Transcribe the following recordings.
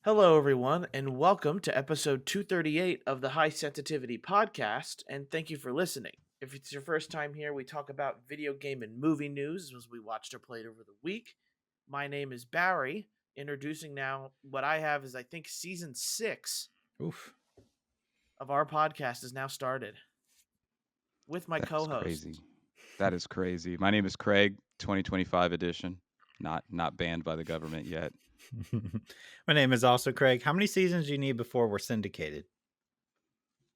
Hello, everyone, and welcome to episode 238 of the High Sensitivity Podcast, and thank you for listening. If it's your first time here, we talk about video game and movie news as we watched or played over the week. My name is Barry, introducing now what I have is, I think, season 6 Oof. of our podcast is now started with my That's co-host. crazy. That is crazy. My name is Craig, 2025 edition. Not banned by the government yet. My name is also Craig. How many seasons do you need before we're syndicated?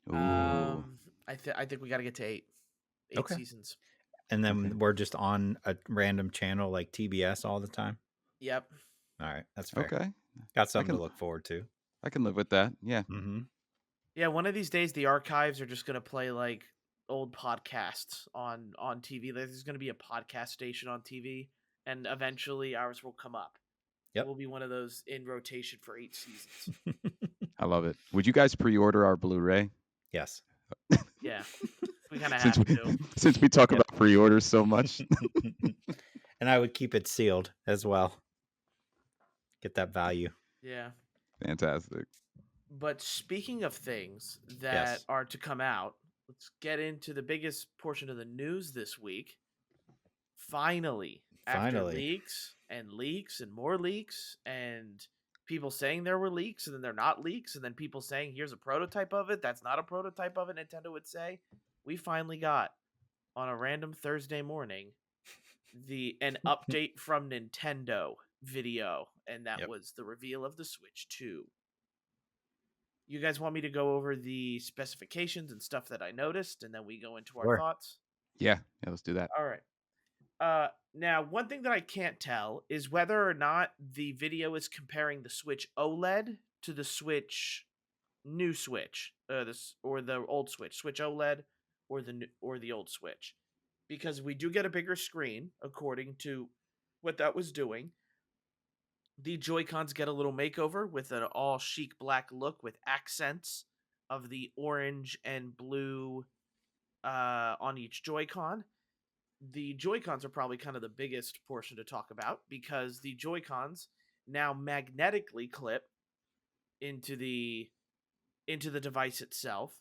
Ooh. I think we got to get to 8 Okay. seasons. And then Okay. we're just on a random channel like TBS all the time? Yep. All right. That's fair. Okay. Got something can- to look forward to. I can live with that. Yeah. Mm-hmm. Yeah, one of these days the archives are just gonna play like old podcasts on TV. There's gonna be a podcast station on TV, and eventually ours will come up. Yep. We'll be one of those in rotation for 8 seasons. I love it. Would you guys pre-order our Blu-ray? Yes. Yeah, we kind of Since have we to. since we talk Yep. about pre-orders so much. And I would keep it sealed as well. Get that value. Yeah, Fantastic. but speaking of things that Yes. are to come out, let's get into the biggest portion of the news this week. Finally, after leaks and more leaks and people saying there were leaks and then they're not leaks and then people saying here's a prototype of it that's not a prototype of it, Nintendo would say, we finally got on a random Thursday morning an update from Nintendo video, and that Yep. was the reveal of the Switch 2. You guys want me to go over the specifications and stuff that I noticed and then we go into our Sure. thoughts? Yeah, let's do that. All right. Now, one thing that I can't tell is whether or not the video is comparing the Switch OLED to the new Switch, or the old Switch OLED, or the old Switch, because we do get a bigger screen according to what that was doing. The Joy-Cons get a little makeover with an all chic black look with accents of the orange and blue on each Joy-Con. The Joy-Cons are probably kind of the biggest portion to talk about because the Joy-Cons now magnetically clip into the device itself.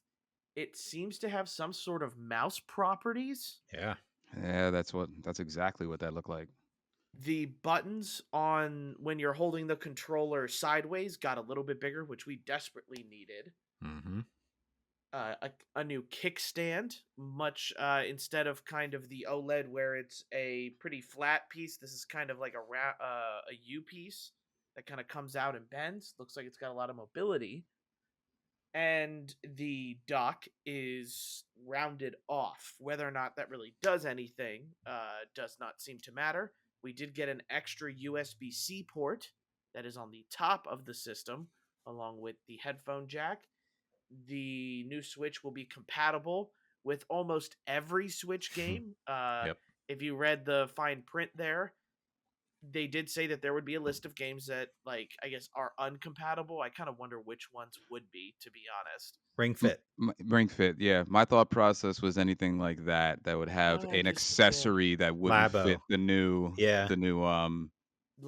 It seems to have some sort of mouse properties. Yeah. Yeah, that's exactly what that looked like. The buttons on when you're holding the controller sideways got a little bit bigger, which we desperately needed. Mm-hmm. A new kickstand, much instead of kind of the OLED where it's a pretty flat piece. This is kind of like a U piece that kind of comes out and bends. Looks like it's got a lot of mobility, and the dock is rounded off. Whether or not that really does anything does not seem to matter. We did get an extra USB-C port that is on the top of the system, along with the headphone jack. The new Switch will be compatible with almost every Switch game. Yep. If you read the fine print there, they did say that there would be a list of games that, like, I guess are uncompatible. I kind of wonder which ones would be, to be honest. Ring Fit. Ring Fit, yeah. My thought process was anything like that would have Oh, an just accessory that wouldn't Labo. fit the new Yeah. Labo,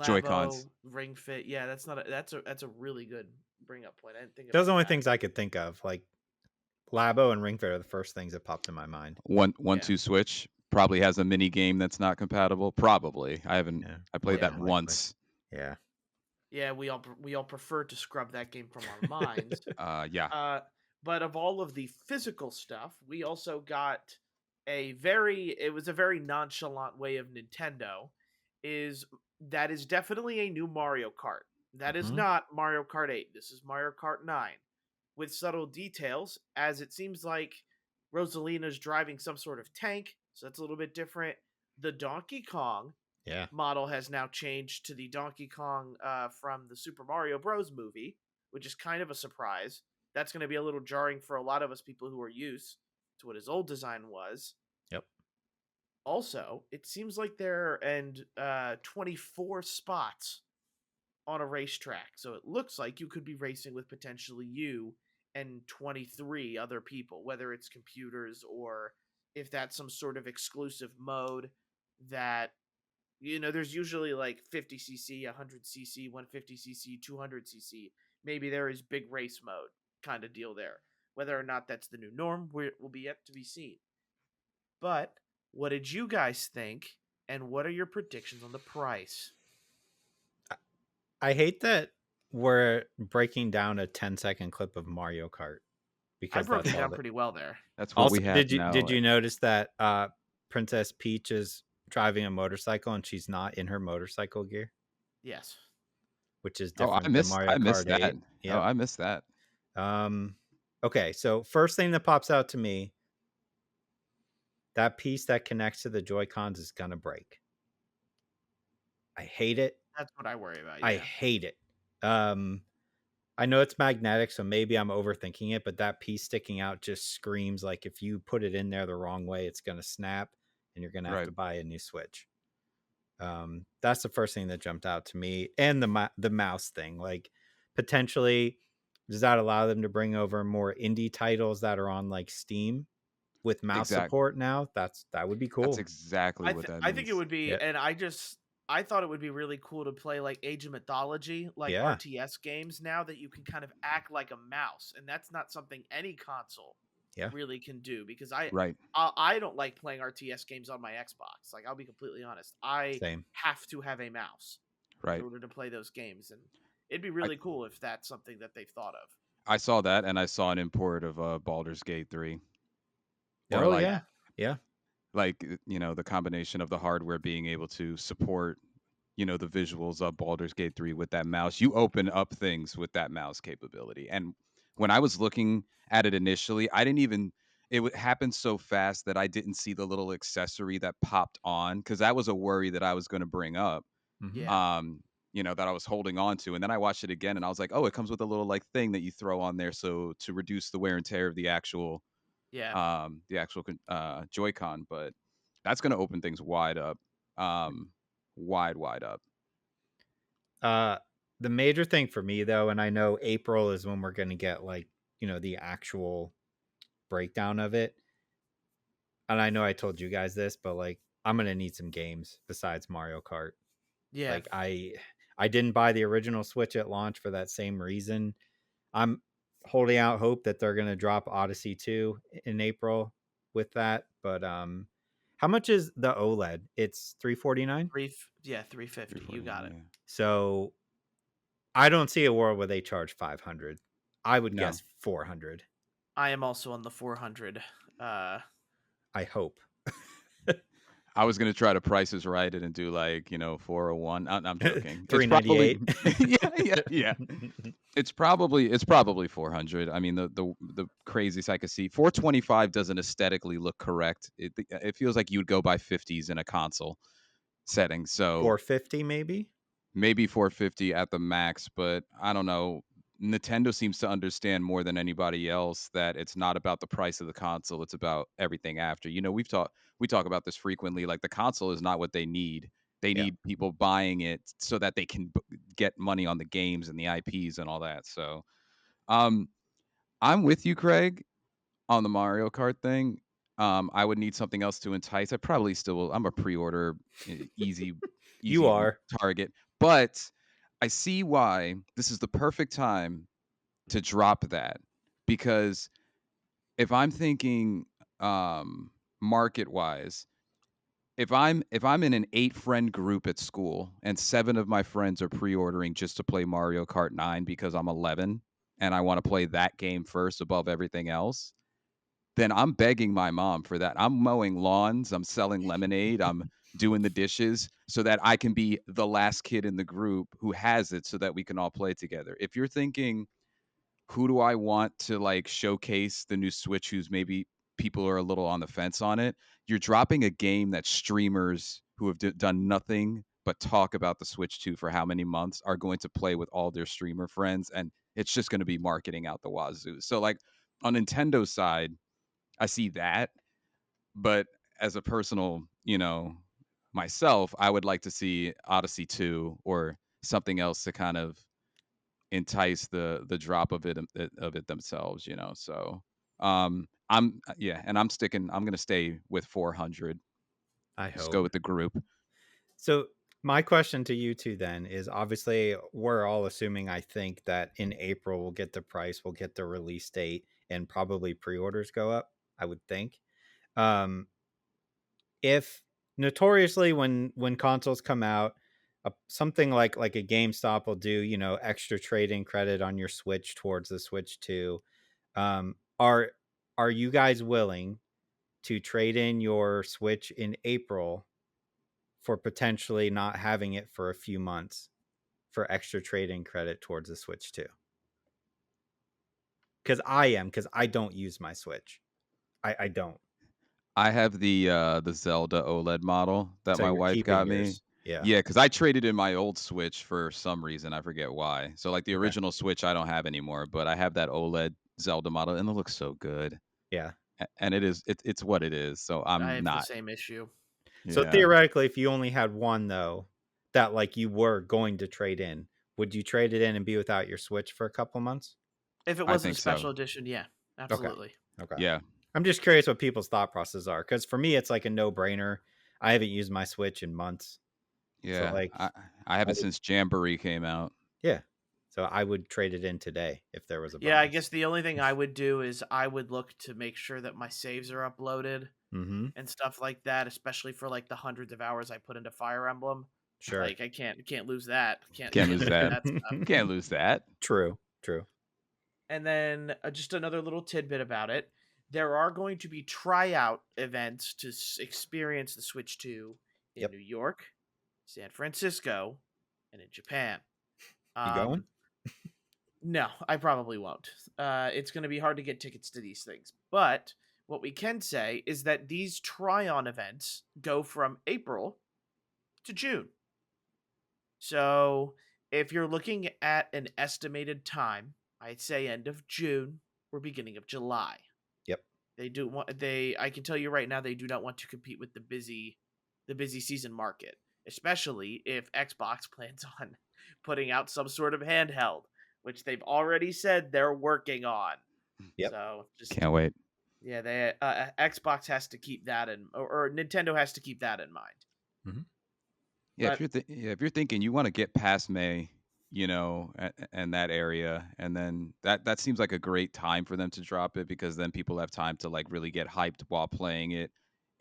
Joy-Cons. Ring Fit. Yeah, that's a really good bring up point. I didn't think Those are about the only that. things I could think of. Like Labo and Ring Fit are the first things that popped in my mind. One Yeah. two Switch probably has a mini game that's not compatible. Probably. I haven't. Yeah. I played Yeah, that likely. once. Yeah. Yeah, we all prefer to scrub that game from our minds. Yeah. But of all of the physical stuff, we also got it was a very nonchalant way of Nintendo, that is definitely a new Mario Kart. That is Mhm. not Mario Kart 8. This is Mario Kart 9 with subtle details, as it seems like Rosalina's driving some sort of tank, so that's a little bit different. The Donkey Kong Yeah. model has now changed to the Donkey Kong from the Super Mario Bros. Movie, which is kind of a surprise. That's going to be a little jarring for a lot of us people who are used to what his old design was. Yep. Also, it seems like there are 24 spots on a racetrack, so it looks like you could be racing with potentially you and 23 other people, whether it's computers or if that's some sort of exclusive mode that There's usually like 50cc, 100cc, 150cc, 200cc. Maybe there is big race mode kind of deal there. Whether or not that's the new norm will be yet to be seen. But what did you guys think? And what are your predictions on the price? I hate that we're breaking down a 10-second clip of Mario Kart I because broke that's it all down that. pretty well there. That's what Also, we have did you now. did you notice that Princess Peach is driving a motorcycle and she's not in her motorcycle gear, Yes. which is Oh, different than Mario I missed Kart 8. that. Oh, Yep. I missed that. Okay, so first thing that pops out to me, that piece that connects to the Joy-Cons is gonna break. I hate it. That's what I worry about. I Yeah. hate it. I know it's magnetic, so maybe I'm overthinking it, but that piece sticking out just screams like if you put it in there the wrong way, it's gonna snap and you're gonna have Right. to buy a new Switch. That's the first thing that jumped out to me, and the mouse thing. Like, potentially, does that allow them to bring over more indie titles that are on like Steam with mouse Exact. support now? That would be That's cool. exactly what that I think it means. would be, Yeah. and I thought it would be really cool to play like Age of Mythology, like Yeah. RTS games now that you can kind of act like a mouse, and that's not something any console Yeah. really can do because Right. I don't like playing RTS games on my Xbox. Like I'll be completely honest, I Same. have to have a mouse Right. in order to play those games, and it'd be really cool if that's something that they've thought of. I saw that, and I saw an import of Baldur's Gate 3. Or Oh like, yeah. Yeah. like the combination of the hardware being able to support the visuals of Baldur's Gate 3 with that mouse. You open up things with that mouse capability. And when I was looking at it initially, I didn't even happened so fast that I didn't see the little accessory that popped on, because that was a worry that I was going to bring up. Mhm. Yeah. That I was holding on to. And then I watched it again and I was like, oh, it comes with a little like thing that you throw on there so to reduce the wear and tear of the actual Yeah. Joy-Con. But that's going to open things wide up. Wide up. The major thing for me though, and I know April is when we're going to get like, the actual breakdown of it. And I know I told you guys this, but like I'm going to need some games besides Mario Kart. Yeah. Like I didn't buy the original Switch at launch for that same reason. I'm holding out hope that they're going to drop Odyssey 2 in April with that, but how much is the OLED? It's $349. 350. You got it. Yeah. So I don't see a world where they charge $500. I would No. guess $400. I am also on the 400. I hope. I was gonna try to prices right it and do like 401. I'm joking. $398. Yeah. It's probably 400. I mean the craziest I could see. 425 doesn't aesthetically look correct. It feels like you would go by 50s in a console setting. So 450 maybe. maybe 450 at the max, but I don't know. Nintendo seems to understand more than anybody else that it's not about the price of the console, it's about everything after. We talk about this frequently, like the console is not what they need. They Yeah. need people buying it so that they can get money on the games and the IPs and all that. So, I'm with you, Craig, on the Mario Kart thing. I would need something else to entice. I probably still will. I'm a pre-order easy You are. target. But I see why this is the perfect time to drop that, because if I'm thinking market wise, if I'm in an 8-friend group at school and 7 of my friends are pre-ordering just to play Mario Kart 9 because I'm 11 and I want to play that game first above everything else, then I'm begging my mom for that. I'm mowing lawns, I'm selling lemonade, I'm doing the dishes so that I can be the last kid in the group who has it so that we can all play together. If you're thinking, who do I want to like showcase the new Switch who's maybe people are a little on the fence on it, you're dropping a game that streamers who have done nothing but talk about the Switch 2 for how many months are going to play with all their streamer friends, and it's just going to be marketing out the wazoo. So like on Nintendo's side, I see that, but as a personal, myself, I would like to see Odyssey 2 or something else to kind of entice the drop of it themselves, So, and I'm going to stay with 400. I Just go hope. with the group. So my question to you two then is, obviously we're all assuming, I think, that in April we'll get the price, we'll get the release date, and probably pre-orders go up, I would think. Um, if notoriously when consoles come out, something like a GameStop will do, extra trade-in credit on your Switch towards the Switch 2. Um, are you guys willing to trade in your Switch in April for potentially not having it for a few months for extra trade-in credit towards the Switch 2? Because I don't use my Switch. I don't. I have the Zelda OLED model that So my you're wife keeping got me. yours. Yeah. Yeah, because I traded in my old Switch for some reason. I forget why. So like the Okay. original Switch I don't have anymore, but I have that OLED Zelda model and it looks so good. Yeah. And it's what it is. So I I'm have the not. same issue. So Yeah. theoretically, if you only had one though, that like you were going to trade in, would you trade it in and be without your Switch for a couple months? If it I wasn't a think so. special edition, yeah, absolutely. Okay. Yeah. I'm just curious what people's thought processes are, because for me, it's like a no-brainer. I haven't used my Switch in months. So Yeah. like, I haven't since Jamboree came out. yeah. So I would trade it in today if there was a Yeah, I bonus. guess the only thing I would do is I would look to make sure that my saves are uploaded Mm-hmm. and stuff like that, especially for like the hundreds of hours I put into Fire Emblem. Sure. Like I can't lose that. Can't Can't lose lose that. stuff. Can't lose that. True. And then just another little tidbit about it. There are going to be tryout events to experience the Switch 2 in Yep. New York, San Francisco, and in Japan. You going? No, I probably won't. It's going to be hard to get tickets to these things. But what we can say is that these try-on events go from April to June. So if you're looking at an estimated time, I'd say end of June or beginning of July. Yep. I can tell you right now, they do not want to compete with the busy season market, especially if Xbox plans on putting out some sort of handheld, which they've already said they're working on. Yep. So just Can't wait. yeah, they Xbox has to keep that or Nintendo has to keep that in mind. Yeah, But if you're thinking you want to get past May, and that area, and then that seems like a great time for them to drop it, because then people have time to like really get hyped while playing it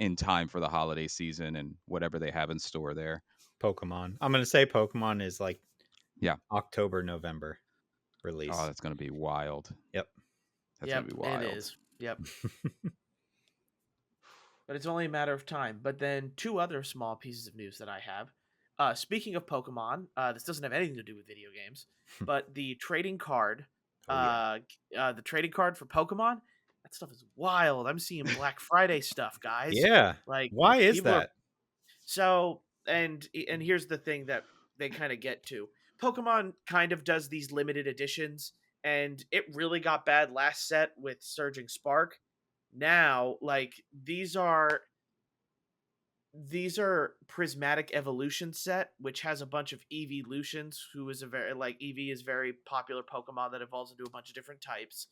in time for the holiday season and whatever they have in store there. Pokemon. I'm gonna say Pokemon is like Yeah. October, November release. Oh, that's gonna be wild. Yep. That's gonna be wild. it is. Yep. But it's only a matter of time. But then two other small pieces of news that I have. Speaking of Pokemon, this doesn't have anything to do with video games, but the trading card, the trading card for Pokemon, that stuff is wild. I'm seeing Black Friday stuff, guys. Yeah. Like, why is people are- that? So, and here's the thing that they kind of get to. Pokemon kind of does these limited editions, and it really got bad last set with Surging Spark. Now, like these are Prismatic Evolution set, which has a bunch of Eeveelutions, who is a very Eevee is very popular Pokemon that evolves into a bunch of different types.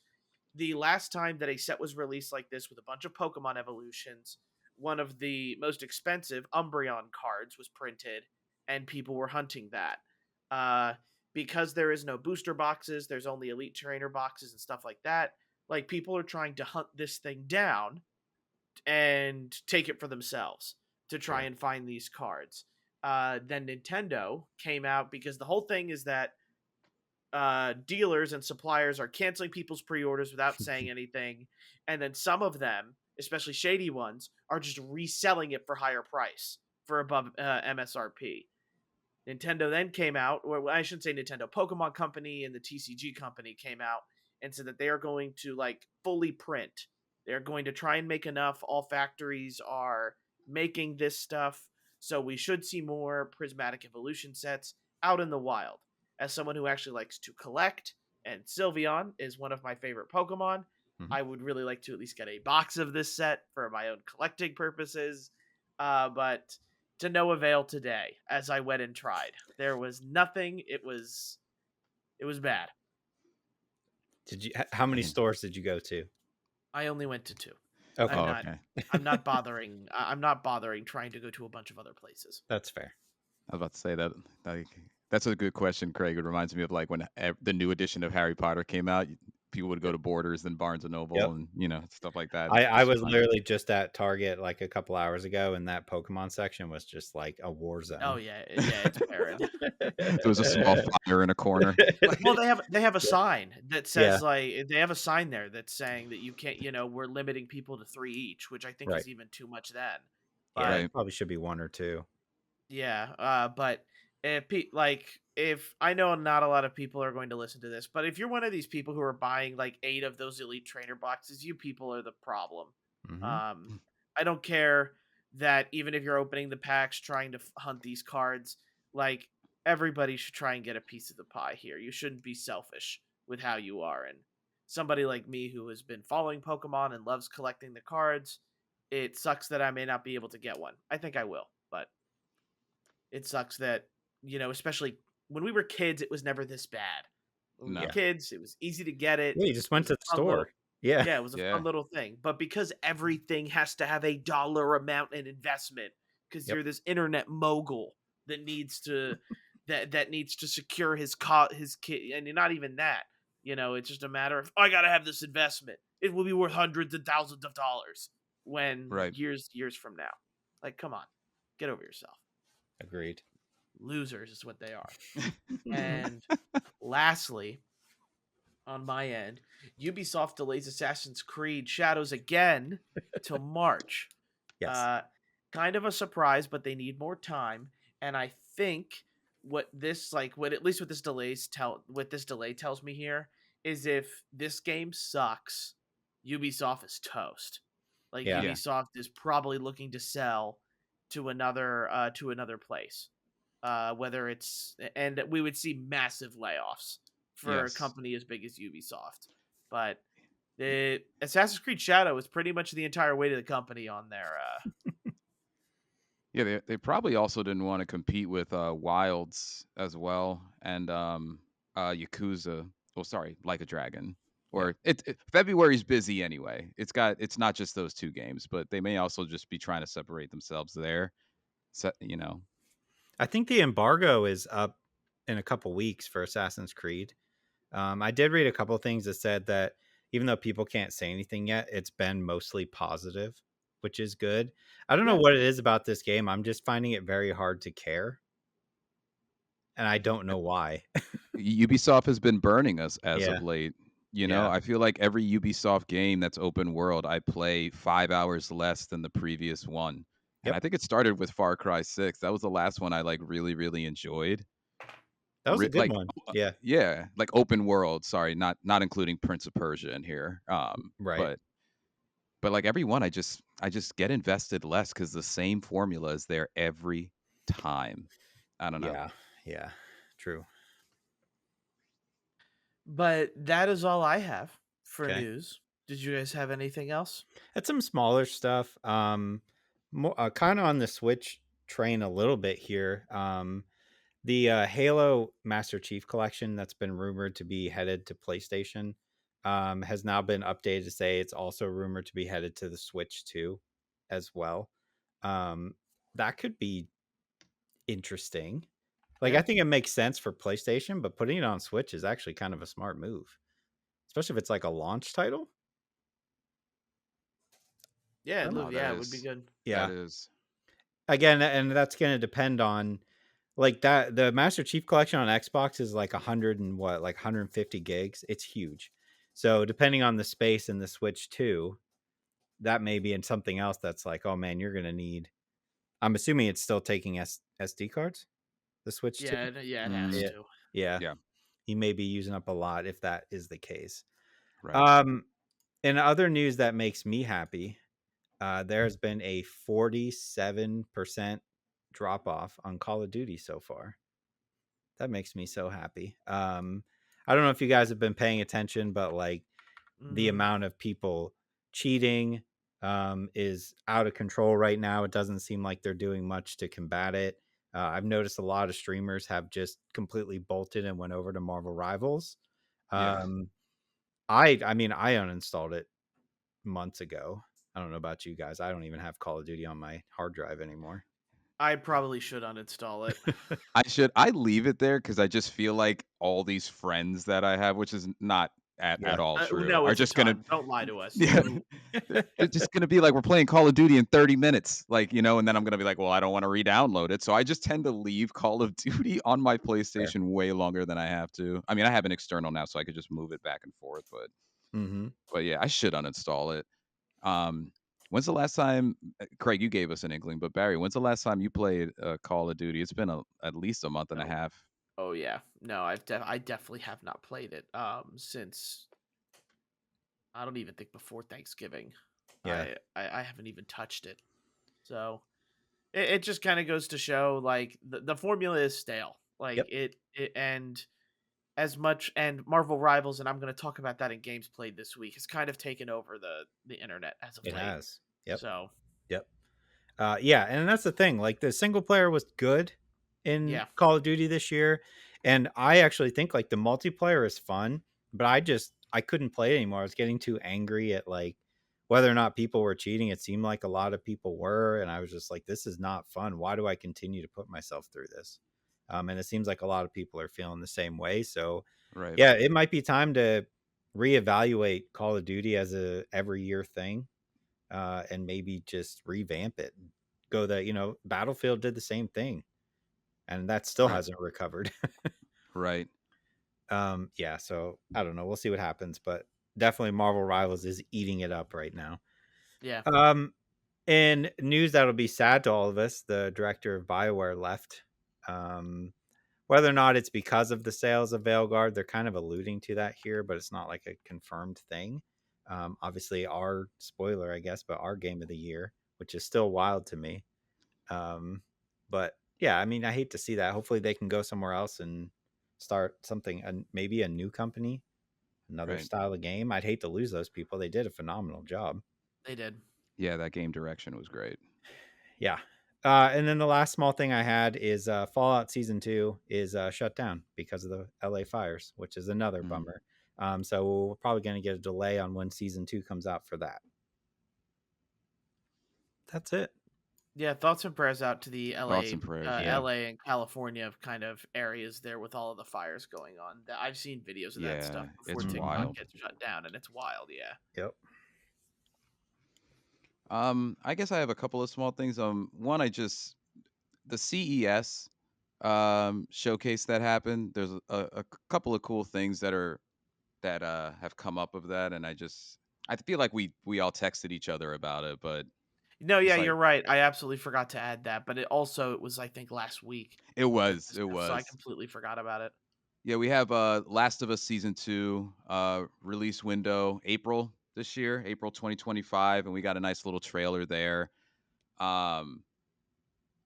The last time that a set was released like this with a bunch of Pokemon evolutions, one of the most expensive Umbreon cards was printed, and people were hunting that. Because there is no booster boxes, there's only Elite Trainer boxes and stuff like that. Like, people are trying to hunt this thing down and take it for themselves to try and find these cards. Then Nintendo came out, because the whole thing is that dealers and suppliers are canceling people's pre-orders without saying anything, and then some of them, especially shady ones, are just reselling it for higher price, for above MSRP. Nintendo then came out, or I shouldn't say Nintendo, Pokemon Company and the TCG Company came out and said that they are going to fully print. They're going to try and make enough. All factories are making this stuff, so we should see more Prismatic Evolution sets out in the wild. As someone who actually likes to collect, and Sylveon is one of my favorite Pokemon, I would really like to at least get a box of this set for my own collecting purposes. But to no avail today, as I went and tried. There was nothing. It was bad. How many stores did you go to? I only went to 2. Okay. Okay. I'm not bothering. I'm not bothering trying to go to a bunch of other places. That's fair. was about to say that. Like, that's a good question, Craig. It reminds me of like when the new edition of Harry Potter came out. People would go to Borders and Barnes and Noble, Yep. and stuff like that. I It's was fun. literally just at Target like a couple hours ago, and that Pokemon section was just like a war zone. Oh yeah, it's barren. There was a small fire in a corner. Well, they have a sign that Yeah. says like they have a sign there that's saying that you can't. We're limiting people to 3 each, which I think Right. is even too much. Then, Yeah, but Right. it probably should be 1 or 2. yeah, but if I know not a lot of people are going to listen to this, but if you're one of these people who are buying like 8 of those elite trainer boxes, you people are the problem. Mhm. I don't care that even if you're opening the packs trying to hunt these cards, like everybody should try and get a piece of the pie here. You shouldn't be selfish with how you are. And somebody like me who has been following Pokemon and loves collecting the cards, it sucks that I may not be able to get one. I think I will, but it sucks that, especially when we were kids, it was never this bad. When we were No. kids, it was easy to get it. Yeah, you just went It to was the a fun little store. Yeah. yeah, it was a Yeah. fun little thing. But because everything has to have a dollar amount in investment, because Yep. you're this internet mogul that needs to that needs to secure his kid, and not even that. It's just a matter of I gotta have this investment. It will be worth hundreds and thousands of dollars when Right. years from now. Like, come on, get over yourself. Agreed. Losers is what they are. And lastly, on my end, Ubisoft delays Assassin's Creed Shadows again till March. Yes. Kind of a surprise, but they need more time. And I think what at least what this delay tells me here is if this game sucks, Ubisoft is toast. Like Yeah. Ubisoft is probably looking to sell to another place. Whether it's and we would see massive layoffs for a Yes. company as big as Ubisoft. But the Assassin's Creed Shadow is pretty much the entire weight of the company on their Yeah, they probably also didn't want to compete with Wilds as well, and Yakuza. Oh, sorry, Like a Dragon. Or February's busy anyway. It's not just those 2 games, but they may also just be trying to separate themselves there. So, I think the embargo is up in a couple weeks for Assassin's Creed. I did read a couple things that said that even though people can't say anything yet, it's been mostly positive, which is good. I don't know Yeah. what it is about this game. I'm just finding it very hard to care. And I don't know why. Ubisoft has been burning us as Yeah. of late. Yeah. I feel like every Ubisoft game that's open world, I play 5 hours less than the previous one. And Yep. I think it started with Far Cry 6. That was the last one I like really, really enjoyed. That was a good Like, one. Yeah. yeah, like open world. Sorry, not including Prince of Persia in here. Right. But like every one, I just get invested less because the same formula is there every time. I don't know. Yeah. Yeah. True. But that is all I have for Okay. news. Did you guys have anything else? That's some smaller stuff. More kind of on the Switch train a little bit here. The Halo Master Chief Collection that's been rumored to be headed to PlayStation has now been updated to say it's also rumored to be headed to the Switch too, as well. That could be interesting. Like, Yeah. I think it makes sense for PlayStation, but putting it on Switch is actually kind of a smart move, especially if it's like a launch title. Yeah, No, yeah, it would be good. Yeah. That is. Again, and that's going to depend on like that. The Master Chief Collection on Xbox is like 100 and what, like 150 gigs. It's huge. So depending on the space in the Switch too, that may be in something else that's like, oh man, you're going to need. I'm assuming it's still taking SD cards. The Switch too. Yeah, it has Yeah. to. Yeah. Yeah. You may be using up a lot if that is the case. Right. In other news that makes me happy, there's been a 47% drop off on Call of Duty so far. That makes me so happy. I don't know if you guys have been paying attention, but like the amount of people cheating is out of control right now. It doesn't seem like they're doing much to combat it. I've noticed a lot of streamers have just completely bolted and went over to Marvel Rivals. Yeah. I mean, I uninstalled it months ago. I don't know about you guys. I don't even have Call of Duty on my hard drive anymore. I probably should uninstall it. I leave it there because I just feel like all these friends that I have, which is not at Yeah. all true, No, are it's a just gonna ton. Don't lie to us. yeah, they're just gonna be like, we're playing Call of Duty in 30 minutes, like, and then I'm gonna be like, well, I don't want to re-download it. So I just tend to leave Call of Duty on my Fair. PlayStation way longer than I have to. I mean, I have an external now, so I could just move it back and forth, Mm-hmm. but yeah, I should uninstall it. Um, when's the last time, Craig, you gave us an inkling, but Barry, when's the last time you played Call of Duty? It's been at least a month and a No. half. Oh yeah. No, I definitely have not played it since I don't even think before Thanksgiving. Yeah. I haven't even touched it. So it just kind of goes to show like the formula is stale. Like Yep. it and as much and Marvel Rivals, and I'm going to talk about that in games played this week, has kind of taken over the internet as of It late. has. Yep. So Yep. Yeah, and that's the thing. Like the single player was good in yeah, Call of Duty this year, and I actually think like the multiplayer is fun, but I couldn't play it anymore. I was getting too angry at like whether or not people were cheating. It seemed like a lot of people were, and I was just like, this is not fun. Why do I continue to put myself through this? And it seems like a lot of people are feeling the same way. So Right. yeah, it might be time to reevaluate Call of Duty as a every year thing, and maybe just revamp it. Go Battlefield did the same thing, and that still Right. hasn't recovered. Right. Yeah, so I don't know. We'll see what happens, but definitely Marvel Rivals is eating it up right now. yeah. In news that'll be sad to all of us, the director of BioWare left. Whether or not it's because of the sales of Veilguard, they're kind of alluding to that here, but it's not like a confirmed thing. Obviously, our spoiler, I guess, but our game of the year, which is still wild to me. But yeah, I mean, I hate to see that. Hopefully, they can go somewhere else and start something, maybe a new company, another Right. style of game. I'd hate to lose those people. They did a phenomenal job. They did. Yeah, that game direction was great. Yeah. And then the last small thing I had is Fallout Season 2 is shut down because of the LA fires, which is another Mm. bummer. So we're probably going to get a delay on when Season 2 comes out for that. That's it. Yeah, thoughts and prayers out to the LA, Thoughts and prayers, yeah. LA and California kind of areas there with all of the fires going on. I've seen videos of that stuff Yeah, before it's TikTok wild. gets shut down, and it's wild. Yeah. Yep. I guess I have a couple of small things. One, the CES showcase that happened. There's a couple of cool things that have come up of that, and I feel like we all texted each other about it, but No, it's yeah, like you're right. I absolutely forgot to add that, but it was I think last week. it was This it stuff, so I was. completely forgot about it. Yeah, we have Last of Us Season 2 release window April this year, April 2025, and we got a nice little trailer there. Um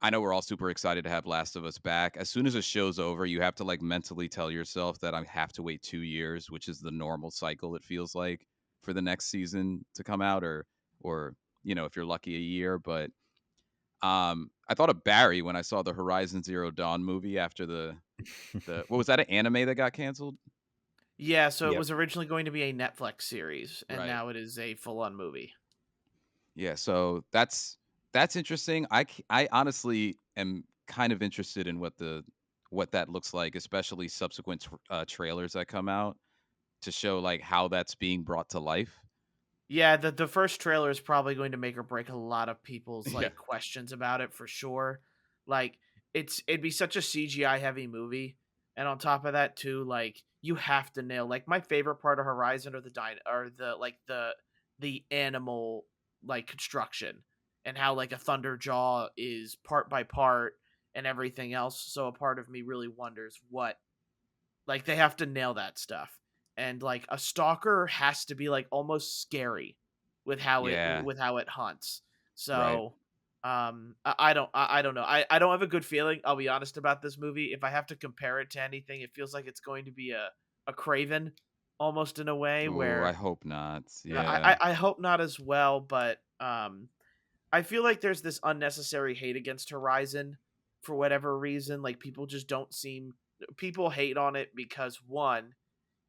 I know we're all super excited to have Last of Us back. As soon as the show's over, you have to like mentally tell yourself that I have to wait 2 years, which is the normal cycle it feels like for the next season to come out, or if you're lucky, a year. But I thought of Barry when I saw the Horizon Zero Dawn movie after the what was that, an anime that got canceled? Yeah, so it Yep. was originally going to be a Netflix series, and Right. now it is a full-on movie. Yeah, so that's interesting. I honestly am kind of interested in what that looks like, especially subsequent trailers that come out to show like how that's being brought to life. Yeah, the first trailer is probably going to make or break a lot of people's Yeah. questions about it for sure. Like it'd be such a CGI heavy movie, and on top of that too, like you have to nail like my favorite part of Horizon are the animal like construction and how like a Thunderjaw is part by part and everything else. So a part of me really wonders what like they have to nail that stuff. And like a stalker has to be like almost scary with how Yeah. it hunts. Right. So I don't know. I don't have a good feeling, I'll be honest, about this movie. If I have to compare it to anything, it feels like it's going to be a Craven almost in a way Ooh, where I hope not. yeah, Yeah. I hope not as well, but I feel like there's this unnecessary hate against Horizon for whatever reason. Like people hate on it because one,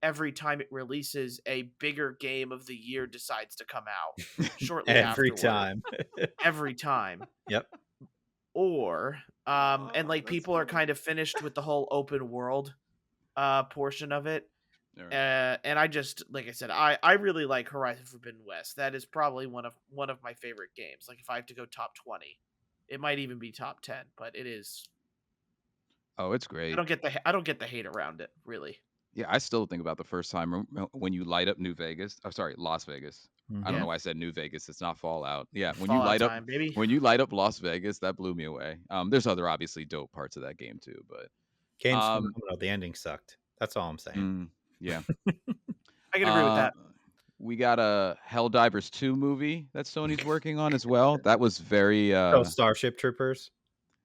every time it releases, a bigger game of the year decides to come out shortly Every afterward. time. Every time. Yep. or and like That's people are funny. kind of finished with the whole open world portion of it. All right. And I just, like I said, I really like Horizon Forbidden West. That is probably one of my favorite games. Like if I have to go top 20, it might even be top 10, but it is. Oh, it's I great. don't get the hate around it, really. Yeah, I still think about the first time when you light up New Vegas. Oh, sorry, Las Vegas. I don't Yeah. know why I said New Vegas. It's not Fallout. Yeah, Fallout time, baby. when you light up Las Vegas, that blew me away. There's other obviously dope parts of that game too, but Game's um, phenomenal. The ending sucked. That's all I'm saying. yeah. I can agree with that. We got a Helldivers 2 movie that Sony's working on as well. That was very Oh, Starship Troopers.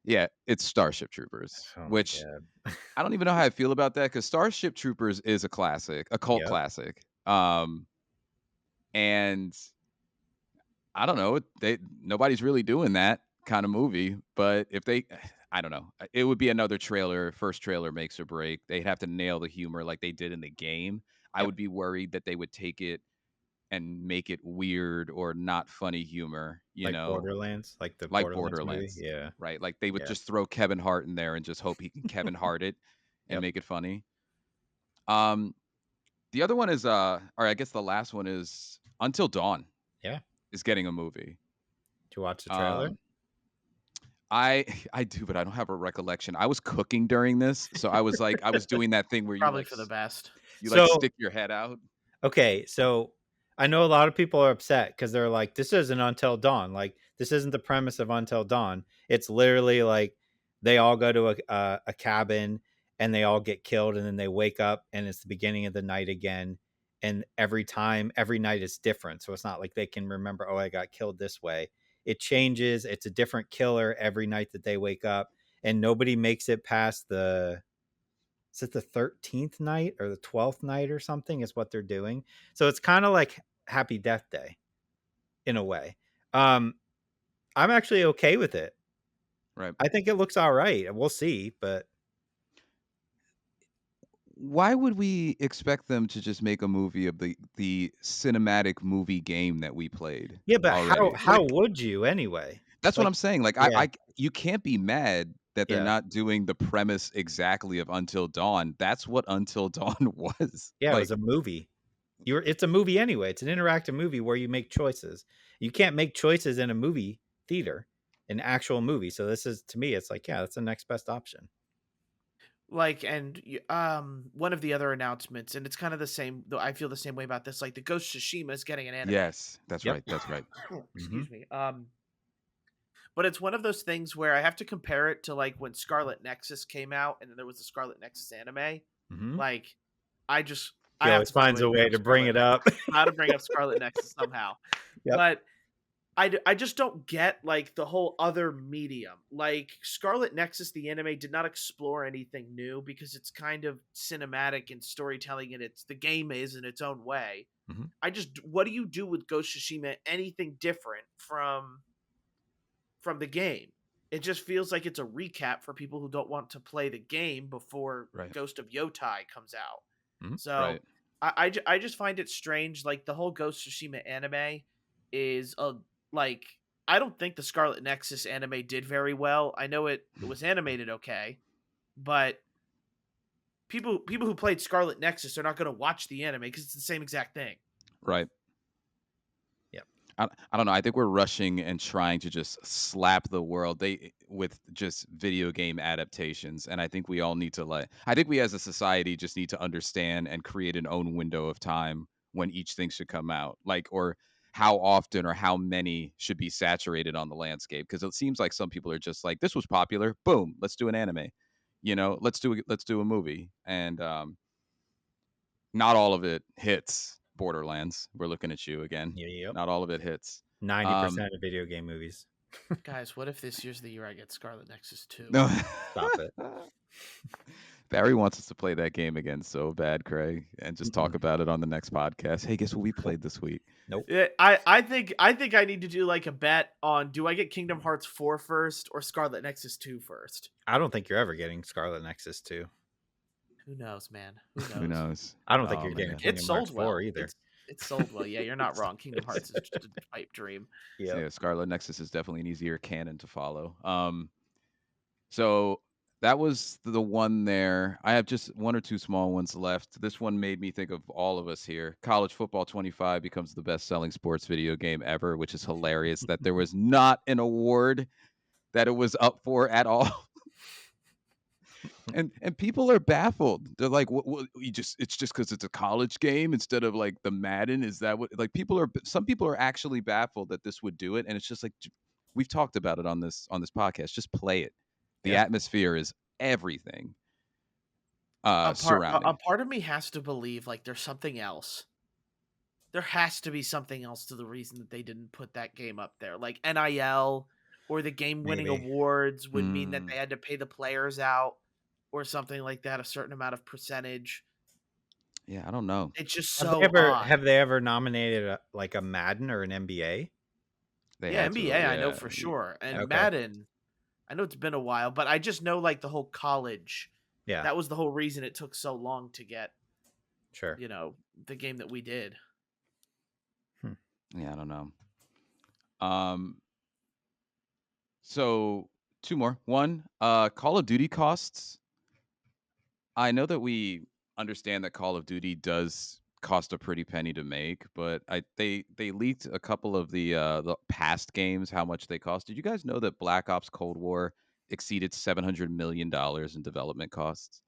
yeah, it's Starship Troopers, Oh my which God. I don't even know how I feel about that because Starship Troopers is a classic, a cult Yep. classic. And I don't know, nobody's really doing that kind of movie, but if they I don't know. It would be another trailer, first trailer makes or break. They'd have to nail the humor like they did in the game. I Yep. would be worried that they would take it and make it weird or not funny humor, you Like know, Borderlands, like the like Borderlands movie. Borderlands. Yeah. Right? Like they would Yeah. just throw Kevin Hart in there and just hope he can Kevin Hart it and Yep. make it funny. The other one is or I guess the last one is Until Dawn. Yeah. Is getting a movie. Did you watch the trailer? I do, but I don't have a recollection. I was cooking during this, so I was like, I was doing that thing where Probably you like for the best. you like So- stick your head out. Okay, so I know a lot of people are upset because they're like, this isn't Until Dawn. Like, this isn't the premise of Until Dawn. It's literally like they all go to a cabin and they all get killed, and then they wake up and it's the beginning of the night again. And every night is different. So it's not like they can remember, oh, I got killed this way. It changes. It's a different killer every night that they wake up, and nobody makes it past is it the 13th night or the 12th night or something is what they're doing. So it's kind of like Happy Death Day in a way. I'm actually okay with it. Right. I think it looks all right. We'll see, but Why would we expect them to just make a movie of the cinematic movie game that we played? yeah, but already? how Like, would you anyway? that's what like- I'm saying. Like, yeah. you can't be mad that they're Yeah. not doing the premise exactly of Until Dawn. That's what Until Dawn was. Yeah, like, it was a movie. It's a movie anyway. It's an interactive movie where you make choices. You can't make choices in a movie theater, an actual movie. So this is, to me, it's like, yeah, that's the next best option. Like, and one of the other announcements, and it's kind of the same, though I feel the same way about this, like the Ghost of Tsushima is getting an anime. yes, that's Yep. right. That's right. Excuse me. But it's one of those things where I have to compare it to like when Scarlet Nexus came out, and then there was the Scarlet Nexus anime. Mhm. Like, I just He I have always to find finds a way to bring it up. how to bring up Scarlet Nexus somehow. Yep. But I just don't get like the whole other medium. Like Scarlet Nexus, the anime did not explore anything new because it's kind of cinematic and storytelling, and the game is in its own way. Mhm. What do you do with Ghost of Tsushima? Anything different from the game? It just feels like it's a recap for people who don't want to play the game before Right. Ghost of Yotai comes out. Mhm. So Right. I just find it strange. Like the whole Ghost of Tsushima anime is like, I don't think the Scarlet Nexus anime did very well. I know it was animated okay, but people who played Scarlet Nexus are not going to watch the anime because it's the same exact thing. Right. Yep. I don't know. I think we're rushing and trying to just slap the world with just video game adaptations, and I think we all need to I think we as a society just need to understand and create an own window of time when each thing should come out, like, or how often or how many should be saturated on the landscape, because it seems like some people are just like, this was popular, boom, let's do an anime, let's do a movie, and not all of it hits. Borderlands, we're looking at you again. Yep. Not all of it hits. 90% of video game movies. Guys, what if this year's the year I get Scarlet Nexus 2? No. Stop it. Barry wants us to play that game again so bad, Craig, and just talk Mm-mm. about it on the next podcast. Hey, guess what we played this week? Nope. Yeah, I think I need to do like a bet on, do I get Kingdom Hearts 4 first or Scarlet Nexus 2 first? I don't think you're ever getting Scarlet Nexus 2. Who knows, man? Who knows? Who knows? I don't think Oh, you're getting man. Kingdom It Hearts sold 4 well. either. It's sold well. Yeah, you're not wrong. Kingdom Hearts is just a pipe dream. Yeah. Yeah, Scarlet Nexus is definitely an easier canon to follow. So that was the one there. I have just one or two small ones left. This one made me think of all of us here. College Football 25 becomes the best-selling sports video game ever, which is hilarious that there was not an award that it was up for at all. And people are baffled. They're like, "What? You just it's just because it's a college game instead of like the Madden? Is that what?" Like some people are actually baffled that this would do it, and it's just like we've talked about it on this podcast. Just play it. The Yeah. atmosphere is everything A surrounding. part of me has to believe like there's something else. There has to be something else to the reason that they didn't put that game up there. Like NIL or the game-winning Maybe. awards would mean that Mm, they had to pay the players out or something like that, a certain amount of percentage. yeah, I don't know. It's just Have they so ever odd. have they ever nominated like a Madden or an NBA? They Yeah, had to have, NBA I know yeah. for sure. And Okay. Madden, I know it's been a while, but I just know like the whole college. Yeah, That was the whole reason it took so long to get, sure. the game that we did. Hmm. Yeah, I don't know. Um, so two more. One, Call of Duty costs. I know that we understand that Call of Duty does cost a pretty penny to make, but they leaked a couple of the past games how much they cost. Did you guys know that Black Ops Cold War exceeded $700 million in development costs?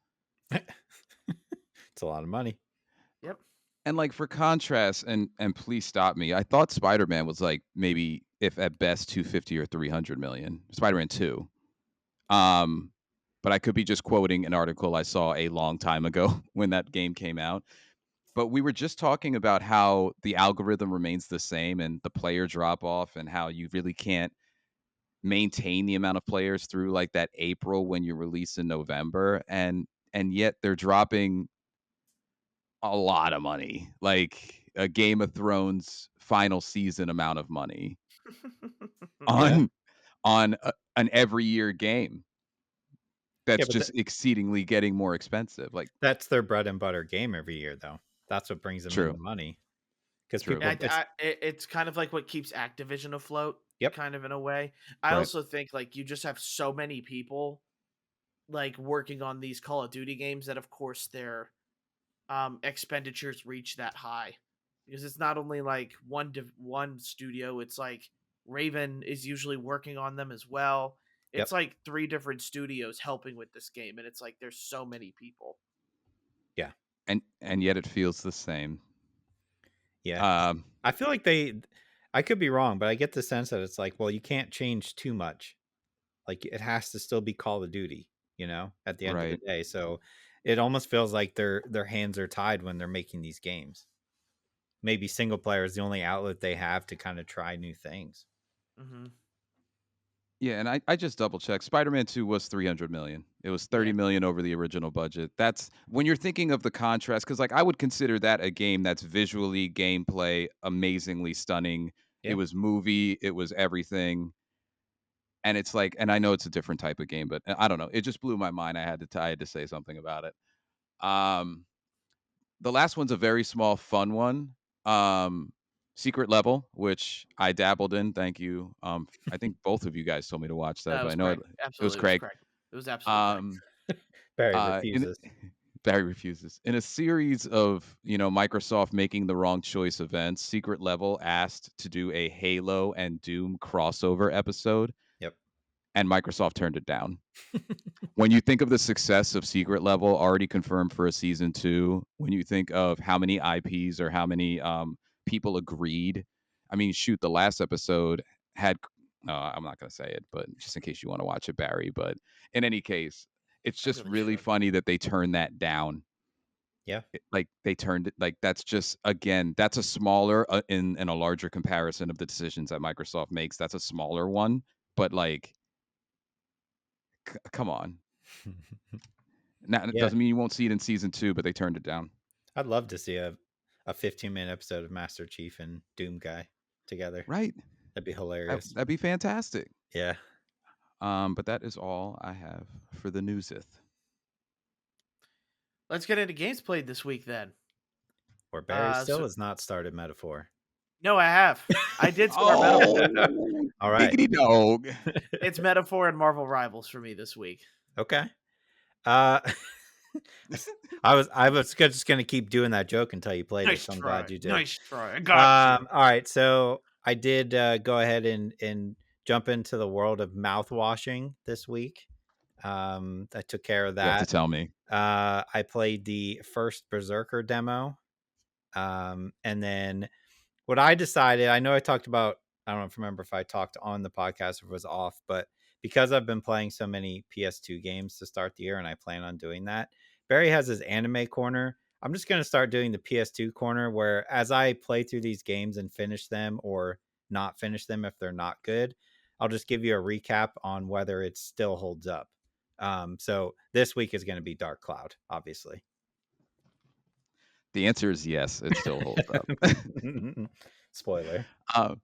It's a lot of money. Yep. And like for contrast, and please stop me. I thought Spider-Man was like maybe if at best 250 or 300 million. Spider-Man 2. Um but I could be just quoting an article I saw a long time ago when that game came out. But we were just talking about how the algorithm remains the same and the player drop off and how you really can't maintain the amount of players through like that April when you release in November and yet they're dropping a lot of money, like a Game of Thrones final season amount of money Yeah. on an every year game Yeah, that's but just exceedingly getting more expensive. Like that's their bread and butter game every year, though. That's what brings them in true, the money. Because true, Yeah, people, it's it's kind of like what keeps Activision afloat, yep, kind of in a way. I right? also think like you just have so many people like working on these Call of Duty games that of course their expenditures reach that high because it's not only like one studio, it's like Raven is usually working on them as well. It's yep, like three different studios helping with this game and it's like there's so many people. yeah, And yet it feels the same. yeah. Um, I feel like I could be wrong, but I get the sense that it's like, well, you can't change too much. Like it has to still be Call of Duty, at the end of the right. day. So it almost feels like their hands are tied when they're making these games. Maybe single player is the only outlet they have to kind of try new things. Mm-hmm. Yeah, and I just double checked. Spider-Man 2 was 300 million. It was 30 Yeah. million over the original budget. That's when you're thinking of the contrast cuz like I would consider that a game that's visually gameplay amazingly stunning. It Yeah. was movie, it was everything. And it's like and I know it's a different type of game, but I don't know. It just blew my mind. I had to say something about it. Um the last one's a very small fun one. Um Secret Level, which I dabbled in. Thank you. I think both of you guys told me to watch that, That but was I know Craig. it was Absolutely, it was Craig. Craig. It was absolutely Craig. Um Barry in refuses. Barry refuses. In a series of, Microsoft making the wrong choice events, Secret Level asked to do a Halo and Doom crossover episode, Yep. and Microsoft turned it down. When you think of the success of Secret Level already confirmed for a season 2, when you think of how many IPs or how many people agreed, I mean, shoot, the last episode had I'm not going to say it, but just in case you want to watch it, Barry, but in any case, it's I just really really should. funny that they turned that down. Yeah. Like they turned it like that's just again that's a smaller in a larger comparison of the decisions that Microsoft makes. That's a smaller one, but like come on. Now it Yeah. doesn't mean you won't see it in season 2, but they turned it down. I'd love to see a 15-minute episode of Master Chief and Doom Guy together. Right. That'd be hilarious. That'd be fantastic. Yeah. But that is all I have for the newsith. Let's get into games played this week then. Or Barry still So has not started Metaphor. No, I have. I did start Metaphor. Oh, All right. diggity dog. It's Metaphor and Marvel Rivals for me this week. Okay. Uh, I was just gonna keep doing that joke until you played it. Nice So I'm try. glad you did. Nice try. I got you. All right. So I did go ahead and jump into the world of mouthwashing this week. I took care of You have to that. tell me. I played the first Berserker demo. And then what I decided, I know I talked about, I don't remember if I talked on the podcast or if it was off, but because I've been playing so many PS2 games to start the year and I plan on doing that, Barry has his anime corner. I'm just going to start doing the PS2 corner where as I play through these games and finish them or not finish them if they're not good, I'll just give you a recap on whether it still holds up. So this week is going to be Dark Cloud, obviously. The answer is yes. It still holds up. Spoiler. I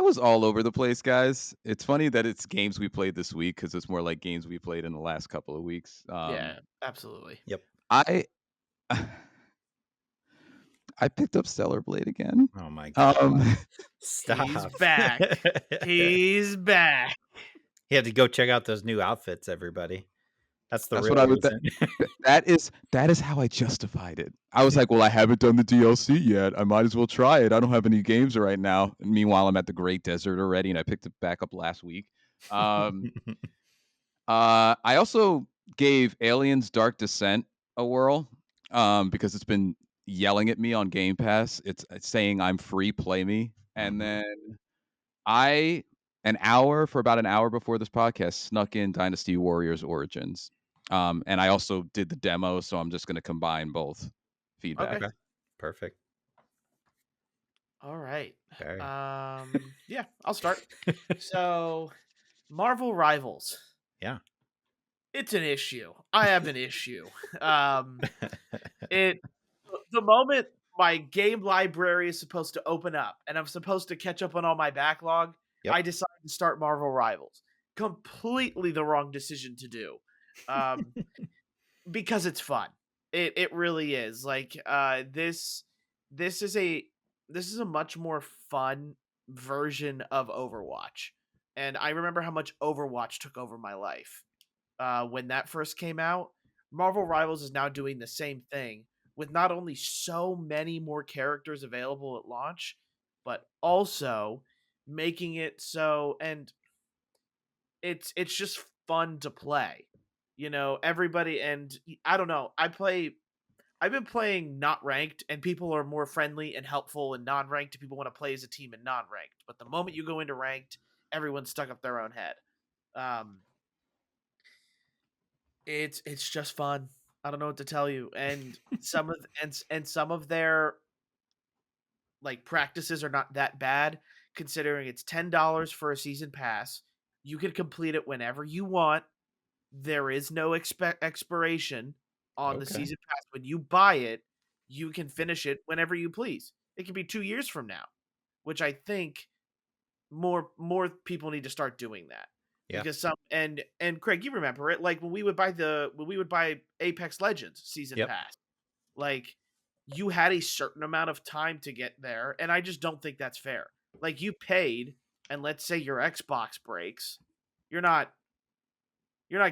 was all over the place, guys. It's funny that it's games we played this week because it's more like games we played in the last couple of weeks. Yeah, absolutely. Yep. I picked up Stellar Blade again. Oh my god. Stop. He's back. He's back. He had to go check out those new outfits, everybody. That's That's real what I would. reason. That is how I justified it. I was like, well, I haven't done the DLC yet. I might as well try it. I don't have any games right now. And meanwhile, I'm at the Great Desert already, and I picked it back up last week. I also gave Aliens Dark Descent a whirl because it's been yelling at me on Game Pass. It's saying I'm free, play me. And then for about an hour before this podcast, snuck in Dynasty Warriors Origins. And I also did the demo, so I'm just going to combine both feedback. Okay. Perfect. All right. Barry. Yeah, I'll start. So, Marvel Rivals. Yeah. It's an issue. I have an issue. The moment my game library is supposed to open up and I'm supposed to catch up on all my backlog, Yep. I decided to start Marvel Rivals. Completely the wrong decision to do. Because it's fun. It really is. Like this is a much more fun version of Overwatch. And I remember how much Overwatch took over my life. When that first came out, Marvel Rivals is now doing the same thing with not only so many more characters available at launch, but also making it so, and it's just fun to play. You know, everybody, and I don't know, I've been playing not ranked, and people are more friendly and helpful in non-ranked. People want to play as a team in non-ranked, but the moment you go into ranked, everyone's stuck up their own head. It's just fun. I don't know what to tell you. And some of their like practices are not that bad, considering it's $10 for a season pass. You can complete it whenever you want. There is no expiration on the Okay. season pass. When you buy it, you can finish it whenever you please. It can be 2 years from now, which I think more people need to start doing that. Yeah. Because and Craig, you remember it, like when we would buy Apex Legends season Yep. pass, like you had a certain amount of time to get there, and I just don't think that's fair. Like you paid, and let's say your Xbox breaks, you're not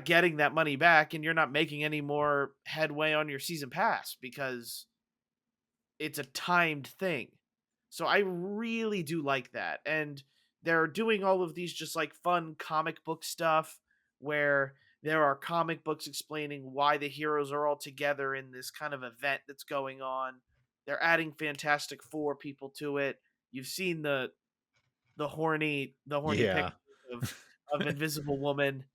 getting that money back, and you're not making any more headway on your season pass because it's a timed thing. So I really do like that. And they're doing all of these just like fun comic book stuff where there are comic books explaining why the heroes are all together in this kind of event that's going on. They're adding Fantastic Four people to it. You've seen the horny Yeah. pictures of Invisible Woman.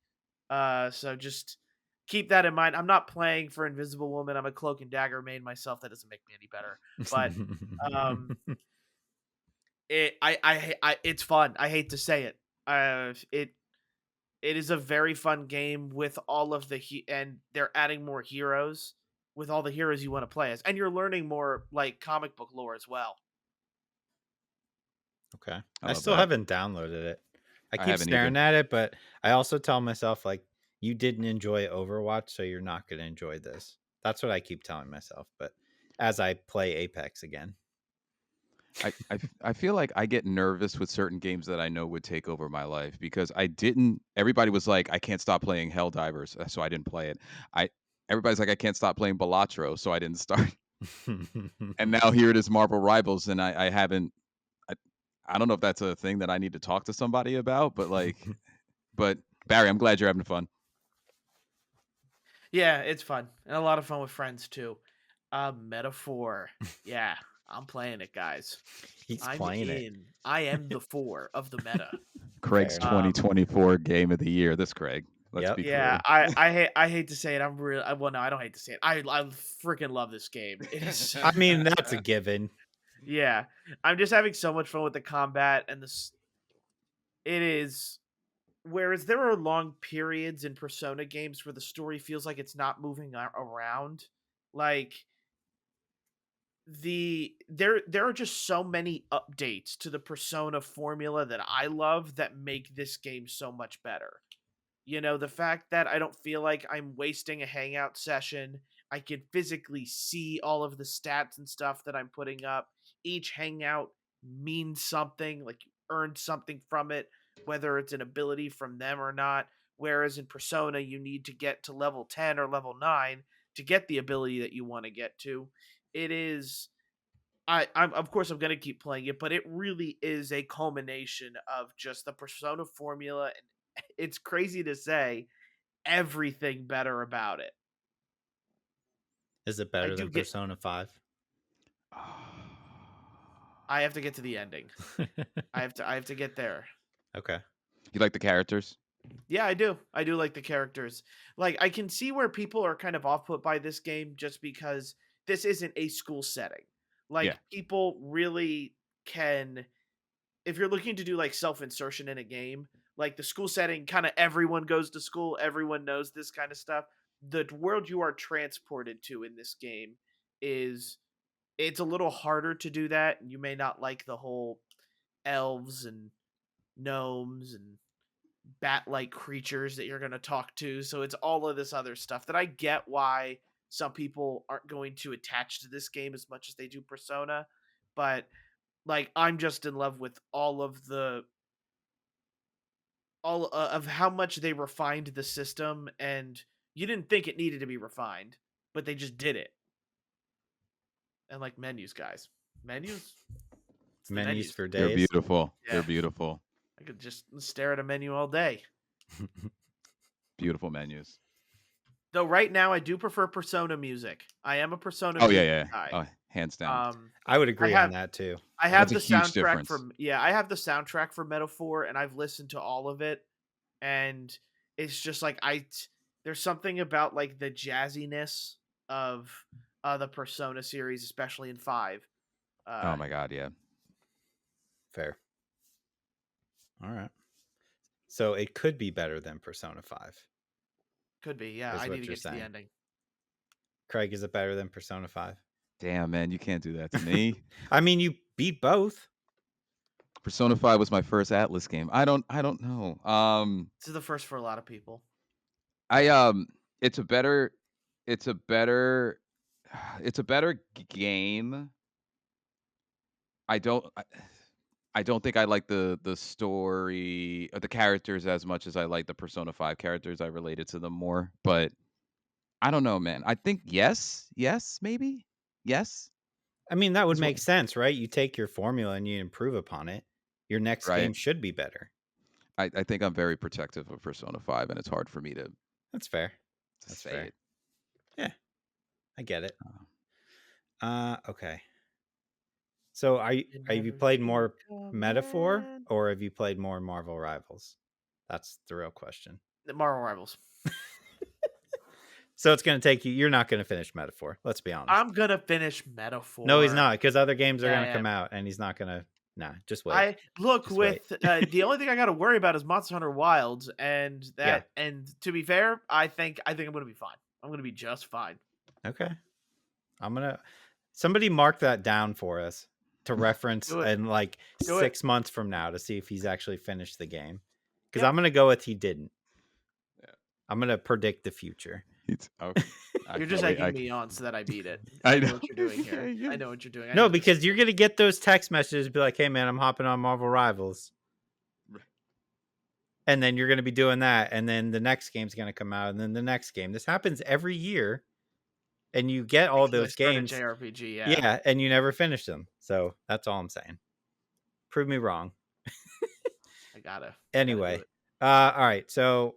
So just keep that in mind. I'm not playing for Invisible Woman. I'm a Cloak and Dagger main myself. That doesn't make me any better. But it's fun. I hate to say it. It is a very fun game with all of and they're adding more heroes with all the heroes you want to play as, and you're learning more like comic book lore as well. Okay. I I love still that. haven't downloaded it. I keep haven't staring either. at it, but I also tell myself like you didn't enjoy Overwatch, so you're not going to enjoy this. That's what I keep telling myself, but as I play Apex again. I feel like I get nervous with certain games that I know would take over my life because everybody was like, I can't stop playing Helldivers, so I didn't play it. I Everybody's like, I can't stop playing Balatro, so I didn't start. And now here it is, Marvel Rivals, and I haven't. I, I don't know if that's a thing that I need to talk to somebody about, but Barry, I'm glad you're having fun. Yeah, it's fun and a lot of fun with friends too. Metaphor. Yeah, I'm playing it, guys. He's I'm playing it. in. I am the 4 of the meta. Craig's Fair. 2024 game of the year. This Craig. Let's Yep. be Yeah, clear. I hate to say it. I'm real. Well, no, I don't hate to say it. I freaking love this game. It is. I mean, that's a given. Yeah, I'm just having so much fun with the combat and this. It is. Whereas there are long periods in Persona games where the story feels like it's not moving around, like there are just so many updates to the Persona formula that I love that make this game so much better. You know, the fact that I don't feel like I'm wasting a hangout session. I can physically see all of the stats and stuff that I'm putting up. Each hangout means something, like you earned something from it, whether it's an ability from them or not. Whereas in Persona, you need to get to level 10 or level 9 to get the ability that you want to get to. It is I'm of course I'm gonna keep playing it, but it really is a culmination of just the Persona formula, and it's crazy to say everything better about it. Is it I better do than get. Persona 5? I have to get to the ending. I have to get there. Okay. You like the characters? Yeah, I do. I do like the characters. Like I can see where people are kind of off put by this game just because this isn't a school setting. Yeah. Like people really can, if you're looking to do like self-insertion in a game, like the school setting, kind of everyone goes to school, everyone knows this kind of stuff. The world you are transported to in this game is, it's a little harder to do that. You may not like the whole elves and gnomes and bat-like creatures that you're going to talk to, so it's all of this other stuff that I get why some people aren't going to attach to this game as much as they do Persona, but like I'm just in love with all of how much they refined the system, and you didn't think it needed to be refined, but they just did it. And like menus, guys, menus, it's the Menus for They're days. beautiful. Yeah. They're beautiful. I could just stare at a menu all day. Beautiful menus. Though right now I do prefer Persona music. I am a Persona Oh yeah, music yeah. guy. Oh, hands down. I would agree have- on that too. I have the That's a huge soundtrack difference. for I have the soundtrack for Metaphor, and I've listened to all of it, and it's just like there's something about like the jazziness of the Persona series, especially in 5. Oh my god, yeah. Fair. All right. So it could be better than Persona 5. Could be, yeah. Is I what need to you're get to the saying. ending. Craig, is it better than Persona 5? Damn, man, you can't do that to me. I mean, you beat both. Persona 5 was my first Atlas game. I don't know. This is the first for a lot of people. It's a better game. I don't think I like the story or the characters as much as I like the Persona 5 characters. I related to them more, but I don't know, man. I think yes, maybe. Yes. I mean, that would That's what- make sense, right? You take your formula and you improve upon it. Your next Right. game should be better. I think I'm very protective of Persona 5 and it's hard for me to That's fair. That's say fair. it. Yeah, I get it. Okay. So have you played more Metaphor or have you played more Marvel Rivals? That's the real question. The Marvel Rivals. So it's going to take you. You're not going to finish Metaphor. Let's be honest. I'm gonna finish Metaphor. No, he's not, because other games are Yeah, going to yeah. come out, and he's not going to. Nah, just wait. I look Just with the only thing I got to worry about is Monster Hunter Wilds, and that. Yeah. And to be fair, I think I'm gonna be fine. I'm gonna be just fine. Okay. Somebody mark that down for us to reference Do it. in like Do it. 6 months from now to see if he's actually finished the game. Because Yep. I'm going to go with he didn't. Yeah. I'm going to predict the future. Okay. I You're can't just wait. egging me on so that I beat it. I I know know. what you're doing Yeah, here. yeah. I know what you're doing. I No, know this. because you're gonna get those text messages, be like, "Hey, man, I'm hopping on Marvel Rivals," and then you're gonna be doing that, and then the next game's gonna come out, and then the next game. This happens every year, and you get all Because I those started games, JRPG, yeah. yeah, and you never finish them. So that's all I'm saying. Prove me wrong. I gotta do Anyway, it. all right. So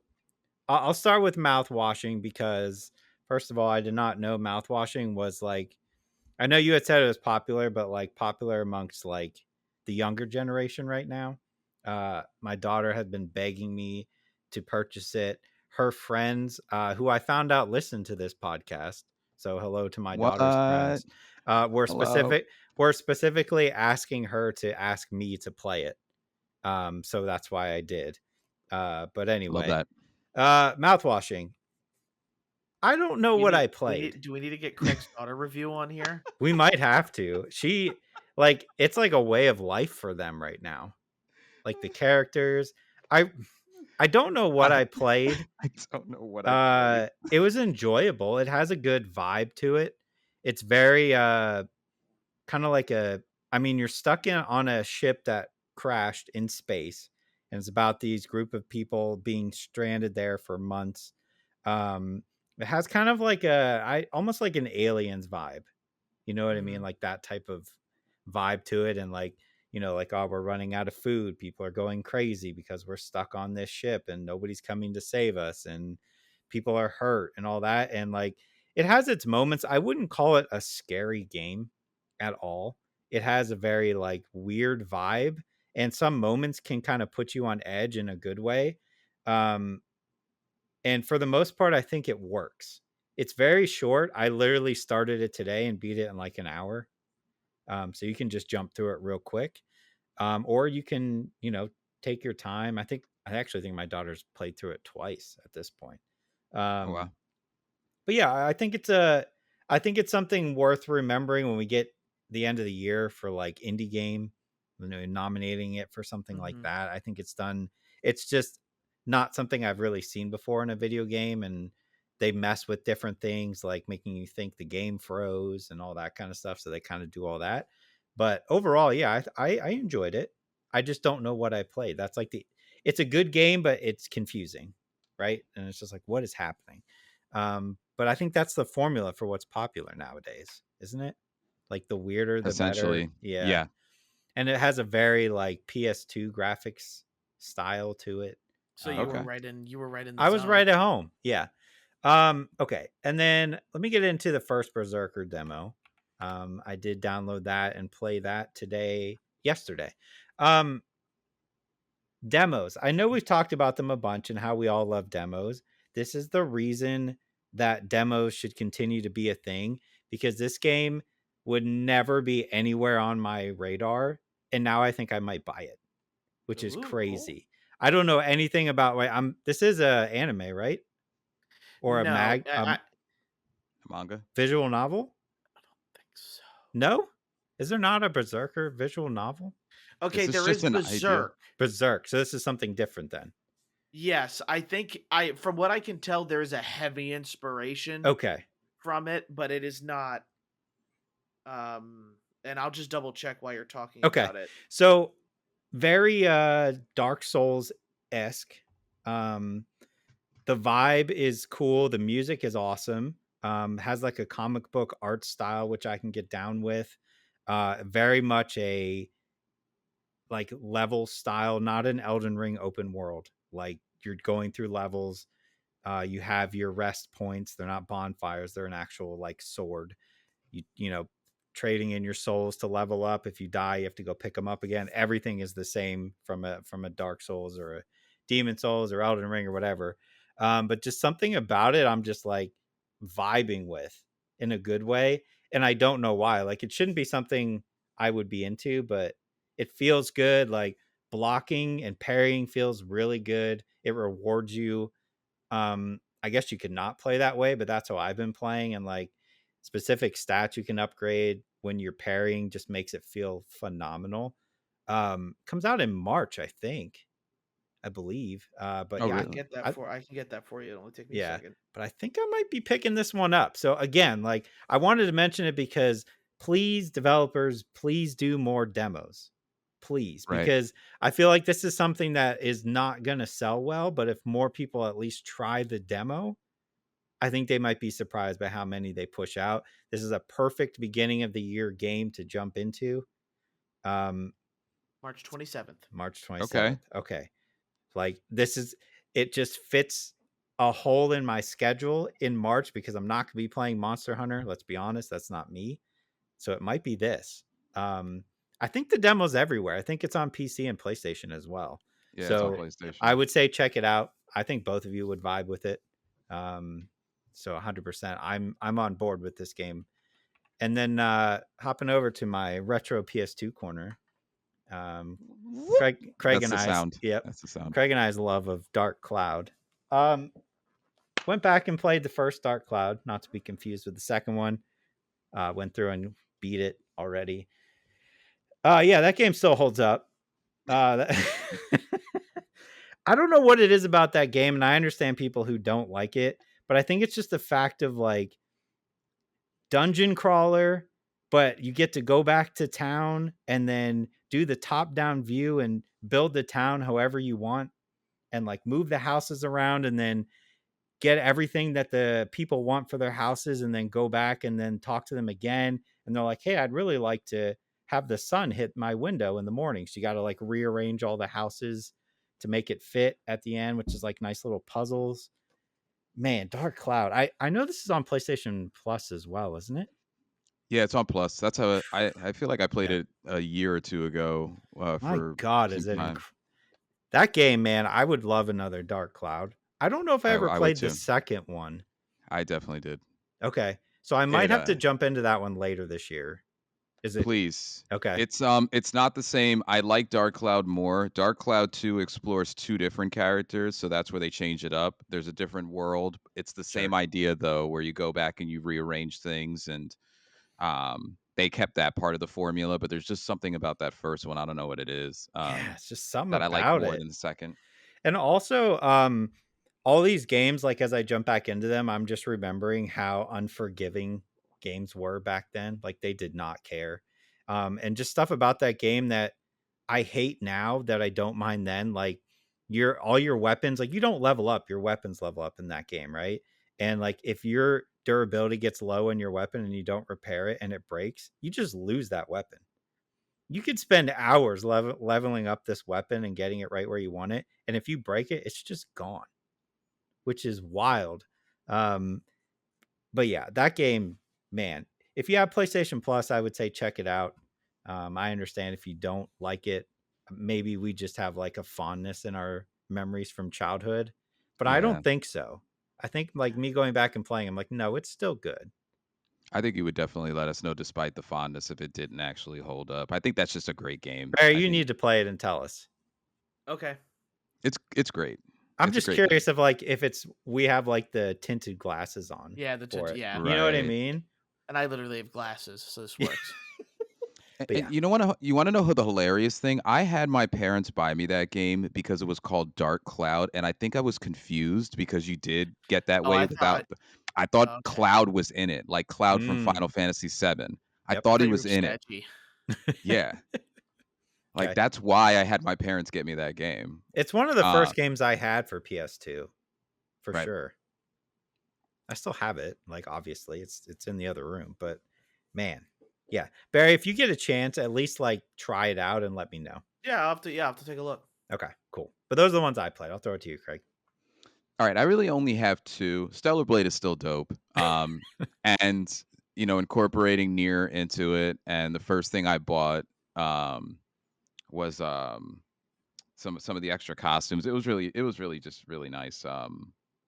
I'll start with mouthwashing because first of all, I did not know mouthwashing was like. I know you had said it was popular, but like popular amongst like the younger generation right now. My daughter had been begging me to purchase it. Her friends, who I found out listened to this podcast, so hello to my daughter's What? friends, were Hello. specifically asking her to ask me to play it. So that's why I did. But Love anyway, that. mouthwashing. I don't know what I Do we played. need, do we need to get Craig's daughter review on here? We might have to. She like it's like a way of life for them right now. Like the characters. I I don't know what I played. I don't know what I played. It was enjoyable. It has a good vibe to it. It's very kind of like a I mean you're stuck in on a ship that crashed in space and it's about these group of people being stranded there for months. It has kind of like I almost like an aliens vibe. You know what I mean? Mhm. Like that type of vibe to it. And like, like, oh, we're running out of food. People are going crazy because we're stuck on this ship and nobody's coming to save us. And people are hurt and all that. And like, it has its moments. I wouldn't call it a scary game at all. It has a very like weird vibe. And some moments can kind of put you on edge in a good way. Um, and for the most part, I think it works. It's very short. I literally started it today and beat it in like an hour. So you can just jump through it real quick. Or you can, take your time. I actually think my daughter's played through it twice at this point. Oh wow. But yeah, I think it's something worth remembering when we get the end of the year for like indie game, nominating it for something like Mhm. that. I think it's just not something I've really seen before in a video game. And they mess with different things like making you think the game froze and all that kind of stuff. So they kind of do all that. But overall, yeah, I enjoyed it. I just don't know what I played. That's like it's a good game, but it's confusing. Right. And it's just like, what is happening? But I think that's the formula for what's popular nowadays, isn't it? Like the weirder, the better. Essentially. Yeah. Yeah. And it has a very like PS2 graphics style to it. So Okay. you were right in the I was zone. right at home. Yeah. Okay. And then let me get into the first Berserker demo. I did download that and play that yesterday. Demos. I know we've talked about them a bunch and how we all love demos. This is the reason that demos should continue to be a thing because this game would never be anywhere on my radar. And now I think I might buy it, which is Ooh, cool. crazy. I don't know anything about this is a anime, right? Or a No, I Manga. visual novel? don't think so. No? Is there not a Berserker visual novel? Okay, Is this there just is an idea? Berserk. Berserk. So this is something different then. Yes, I think from what I can tell, there is a heavy inspiration Okay. from it, but it is not. And I'll just double check while you're talking Okay. about it. So very Dark Souls esque. The vibe is cool. The music is awesome. Has like a comic book art style, which I can get down with. Very much a like level style, not an Elden Ring open world. Like you're going through levels. You have your rest points. They're not bonfires. They're an actual like sword. You trading in your souls to level up. If you die, you have to go pick them up again. Everything is the same from a Dark Souls or a Demon Souls or Elden Ring or whatever. But just something about it, I'm just like vibing with in a good way, and I don't know why. Like it shouldn't be something I would be into, but it feels good. Like blocking and parrying feels really good. It rewards you. I guess you could not play that way, but that's how I've been playing. And like specific stats you can upgrade when you're parrying just makes it feel phenomenal. Comes out in March, I think. I believe. But Oh, yeah, I can really? get that I, for I can get that for you. It'll only take me a yeah, second. but I think I might be picking this one up. So again, like I wanted to mention it because please, developers, please do more demos. Please, Right. because I feel like this is something that is not going to sell well. But if more people at least try the demo, I think they might be surprised by how many they push out. This is a perfect beginning of the year game to jump into. Um, March 27th. March Okay. 27th. Okay. Like this is it just fits a hole in my schedule in March because I'm not going to be playing Monster Hunter. Let's be honest, that's not me. So it might be this. I think the demo's everywhere. I think it's on PC and PlayStation as well. Yeah, it's on So I PlayStation. would say check it out. I think both of you would vibe with it. So 100%. I'm on board with this game. And then hopping over to my retro PS2 corner. Whoop. Craig That's and the I's sound. yep. That's the sound. Craig and I's love of Dark Cloud. Went back and played the first Dark Cloud, not to be confused with the second one. Went through and beat it already. Yeah, that game still holds up. I don't know what it is about that game, and I understand people who don't like it, but I think it's just the fact of like dungeon crawler, but you get to go back to town and then do the top-down view and build the town however you want and like move the houses around and then get everything that the people want for their houses and then go back and then talk to them again. And they're like, hey, I'd really like to have the sun hit my window in the morning. So you got to like rearrange all the houses to make it fit at the end, which is like nice little puzzles. Man, Dark Cloud. I know this is on PlayStation Plus as well, isn't it? Yeah, it's on Plus. That's how I feel like I played Yeah. it a year or two ago My for God, some is it time. that game, man? I would love another Dark Cloud. I don't know if I ever I would played the too. second one. I definitely did. Okay, so I might It have to jump into that one later this year. Is it please. okay? It's not the same. I like Dark Cloud more. Dark Cloud 2 explores two different characters, so that's where they change it up. There's a different world. It's the same Sure. idea though, where you go back and you rearrange things, and they kept that part of the formula, but there's just something about that first one. I don't know what it is. Yeah, it's just something That I like about more it. than the second. And also, all these games, like as I jump back into them, I'm just remembering how unforgiving games were back then. Like they did not care. And just stuff about that game that I hate now that I don't mind then. Like all your weapons, like you don't level up, your weapons level up in that game, right? And like if your durability gets low in your weapon and you don't repair it and it breaks, you just lose that weapon. You could spend hours leveling up this weapon and getting it right where you want it. And if you break it, it's just gone, which is wild. But yeah, that game, man, if you have PlayStation Plus, I would say check it out. I understand if you don't like it, maybe we just have like a fondness in our memories from childhood, but I Yeah. don't think so. I think like me going back and playing, I'm like, no, it's still good. I think you would definitely let us know despite the fondness if it didn't actually hold up. I think that's just a great game. Barry, I you think need to play it and tell us. Okay. it's great. I'm It's a just great game. curious if like if it's we have like the tinted glasses on Yeah, for it. yeah. You know what I Right. mean? And I literally have glasses, so this works. But yeah. And you want to know who the hilarious thing? I had my parents buy me that game because it was called Dark Cloud, and I think I was confused because you did get that Oh, way I without. thought. I thought Okay. Cloud was in it, like Cloud from Final Mm, Fantasy VII. I Yep. I thought thought he you was were in it. sketchy. Yeah, like Okay. that's why I had my parents get me that game. It's one of the Uh, first games I had for PS2, for right. sure. I still have it. Like obviously, it's in the other room, but man, yeah. Barry, if you get a chance, at least like try it out and let me know. Yeah, I'll have to take a look. Okay, cool. But those are the ones I played. I'll throw it to you, Craig. All right, I really only have two. Stellar Blade is still dope. And incorporating Nier into it, and the first thing I bought was some of the extra costumes. It was really just really nice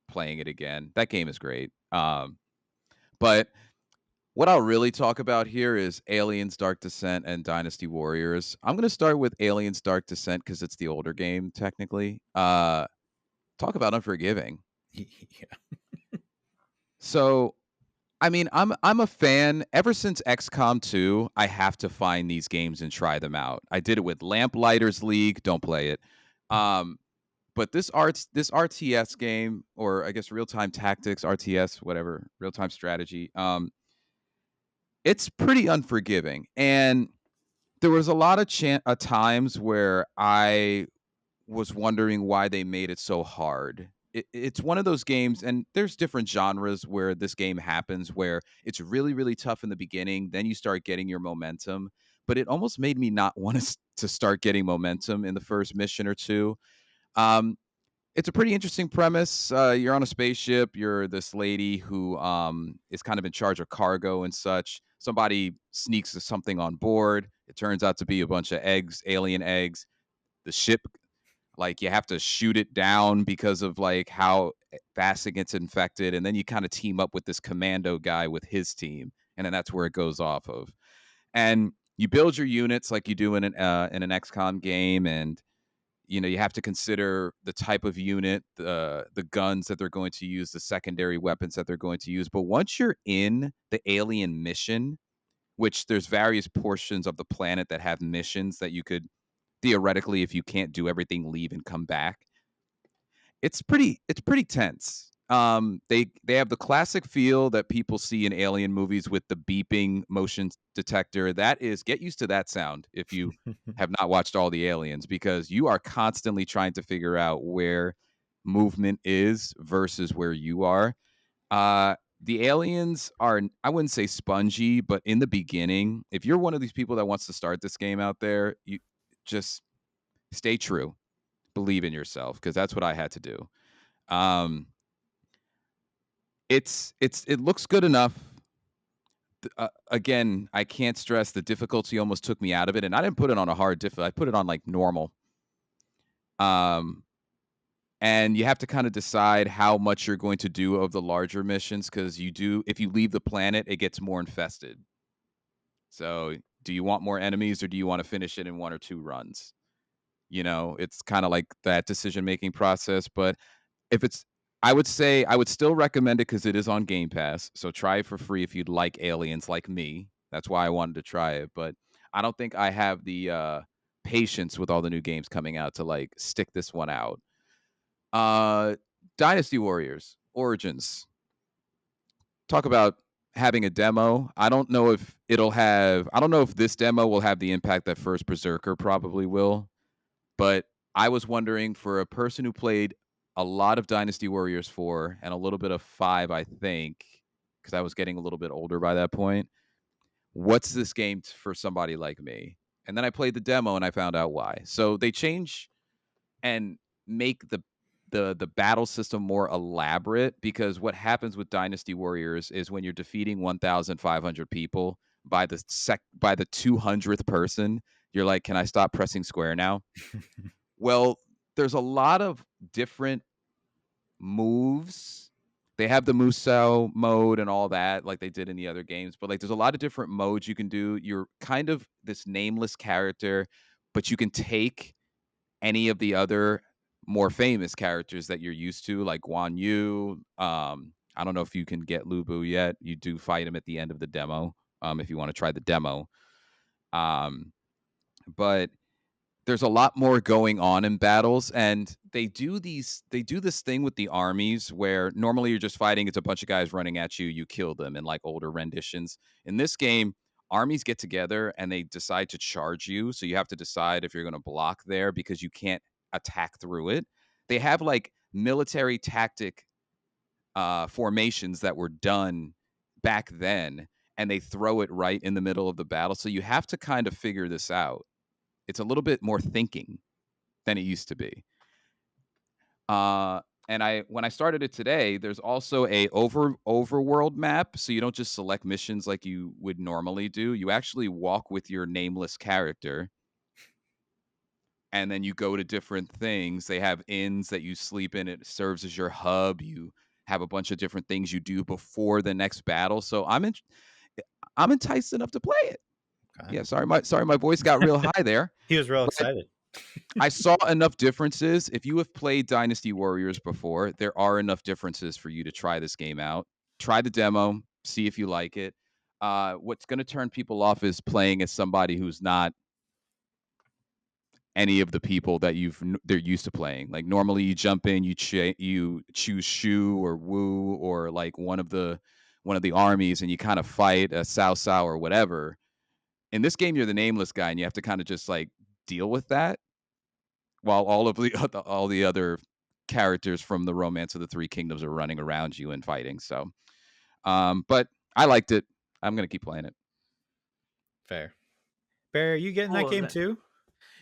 playing it again. That game is great. But what I'll really talk about here is Aliens Dark Descent and Dynasty Warriors. I'm going to start with Aliens Dark Descent cuz it's the older game technically. Talk about unforgiving. Yeah. So, I mean, I'm a fan. Ever since XCOM 2, I have to find these games and try them out. I did it with Lamplighters League. Don't play it. Um, But this RTS game, or I guess real time tactics, RTS, whatever, real time strategy, it's pretty unforgiving. And there was a lot of times where I was wondering why they made it so hard. It's one of those games, and there's different genres where this game happens, where it's really, really tough in the beginning, then you start getting your momentum. But it almost made me not want to start getting momentum in the first mission or two. Um, it's a pretty interesting premise. You're on a spaceship. You're this lady who is kind of in charge of cargo and such. Somebody sneaks something on board. It turns out to be a bunch of eggs, alien eggs. The ship, like, you have to shoot it down because of like how fast it gets infected, and then you kind of team up with this commando guy with his team, and then that's where it goes off of. And you build your units like you do in an XCOM game, and you have to consider the type of unit, the guns that they're going to use, the secondary weapons that they're going to use. But once you're in the alien mission, which there's various portions of the planet that have missions that you could theoretically, if you can't do everything, leave and come back. It's pretty tense. They have the classic feel that people see in alien movies with the beeping motion detector. That is, get used to that sound if you have not watched all the aliens, because you are constantly trying to figure out where movement is versus where you are. The aliens are, I wouldn't say spongy, but in the beginning, if you're one of these people that wants to start this game out there, you just stay true, believe in yourself, because that's what I had to do. Um, it looks good enough. Again, I can't stress the difficulty almost took me out of it, and I didn't put it on a hard diff. I put it on like normal. Um, and you have to kind of decide how much you're going to do of the larger missions, because if you leave the planet, it gets more infested. So, do you want more enemies, or do you want to finish it in 1 or 2 runs? It's kind of like that decision making process. But if it's I would say I would still recommend it because it is on Game Pass. So try it for free if you'd like aliens like me. That's why I wanted to try it. But I don't think I have the patience with all the new games coming out to like stick this one out. Uh Dynasty Warriors Origins. Talk about having a demo. I don't know if this demo will have the impact that first Berserker probably will. But I was wondering, for a person who played a lot of Dynasty Warriors 4 and a little bit of 5, I think, because I was getting a little bit older by that point, what's this game for somebody like me? And then I played the demo and I found out why. So they change and make the battle system more elaborate, because what happens with Dynasty Warriors is when you're defeating 1,500 people, by the 200th person, you're like, can I stop pressing square now? Well, there's a lot of different moves. They have the Musou mode and all that, like they did in the other games, but like there's a lot of different modes you can do. You're kind of this nameless character, but you can take any of the other more famous characters that you're used to, like Guan Yu. I don't know if you can get Lu Bu yet. You do fight him at the end of the demo, if you want to try the demo. But there's a lot more going on in battles, and they do this thing with the armies where normally you're just fighting, it's a bunch of guys running at you, you kill them in like older renditions. In this game, armies get together and they decide to charge you, so you have to decide if you're going to block there because you can't attack through it. They have like military tactic formations that were done back then, and they throw it right in the middle of the battle, so you have to kind of figure this out. It's a little bit more thinking than it used to be. And when I started it today, there's also a overworld map, so you don't just select missions like you would normally do. You actually walk with your nameless character, and then you go to different things. They have inns that you sleep in. It serves as your hub. You have a bunch of different things you do before the next battle. So I'm enticed enough to play it. Okay. Yeah, sorry, my voice got real high there. He was real excited. I saw enough differences. If you have played Dynasty Warriors before, there are enough differences for you to try this game out. Try the demo, see if you like it. What's going to turn people off is playing as somebody who's not any of the people that they're used to playing. Like normally you jump in, you choose Shu or Wu or like one of the armies, and you kind of fight a Cao Cao or whatever. In this game, you're the nameless guy, and you have to kind of just like deal with that while all the other characters from the Romance of the Three Kingdoms are running around you and fighting. So, but I liked it. I'm gonna keep playing it. Fair. Barry, are you getting that Cool, game man. too?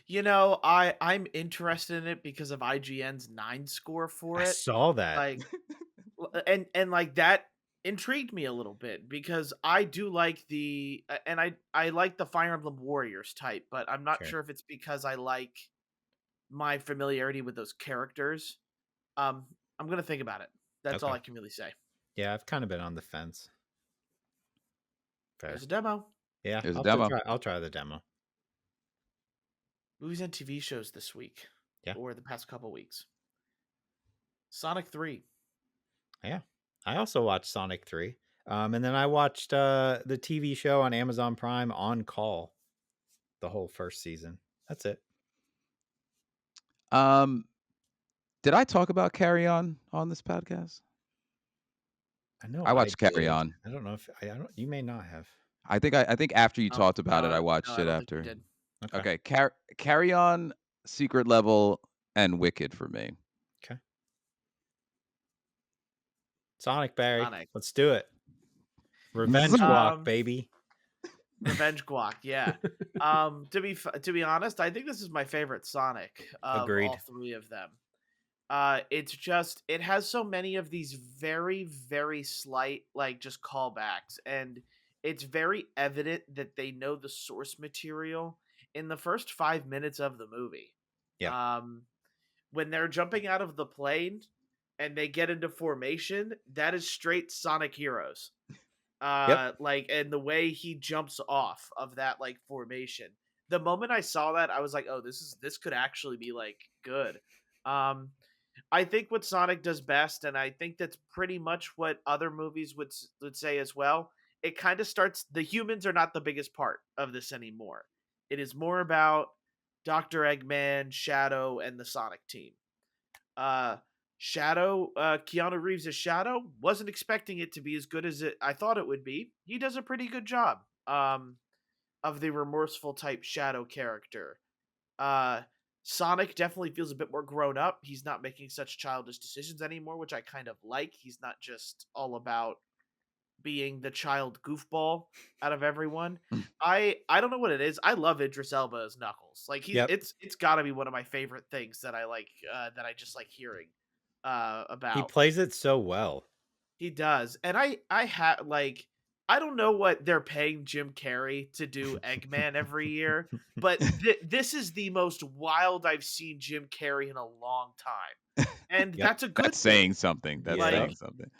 You know, I'm interested in it because of IGN's 9 score for I it. saw that. Like, and like that intrigued me a little bit because I do like and I like the Fire Emblem Warriors type, but I'm not Sure. sure if it's because I like my familiarity with those characters. I'm gonna think about it. That's all Okay. I can really say. Yeah, I've kind of been on the fence. Fair. There's a demo. Yeah, There's a I'll have to demo. I'll try the demo. Movies and TV shows this week. Yeah. Or the past couple weeks. Sonic 3. Yeah. I also watched Sonic 3. And then I watched the TV show on Amazon Prime, On Call, the whole first season. That's it. Did I talk about Carry On this podcast? I know I watched Carry did. On. I don't know if I don't. You may not have. I think after you talked about it, I watched no, it don't think you after. did. Okay, Carry On, Secret Level, and Wicked for me. Okay. Sonic, Barry. Sonic. Let's do it. Revenge walk, baby. Revenge Guac, yeah. To be honest, I think this is my favorite Sonic of Agreed. all three of them. It's just it has so many of these very, very slight like just callbacks, and it's very evident that they know the source material in the first 5 minutes of the movie. Yeah. When they're jumping out of the plane and they get into formation, that is straight Sonic Heroes. Like, and the way he jumps off of that like formation. The moment I saw that, I was like, oh, this could actually be like good. I think what Sonic does best, and I think that's pretty much what other movies would say as well. It kind of starts. The humans are not the biggest part of this anymore. It is more about Dr. Eggman, Shadow, and the Sonic team. Shadow, Keanu Reeves as Shadow, wasn't expecting it to be as good as I thought it would be. He does a pretty good job of the remorseful type Shadow character. Sonic definitely feels a bit more grown up. He's not making such childish decisions anymore, which I kind of like. He's not just all about being the child goofball out of everyone. I don't know what it is. I love Idris Elba as Knuckles. Like it's got to be one of my favorite things that I like that I just like hearing about. He plays it so well. He does. And I have like I don't know what they're paying Jim Carrey to do Eggman every year, but this is the most wild I've seen Jim Carrey in a long time. And that's a good That's saying something. That's saying something.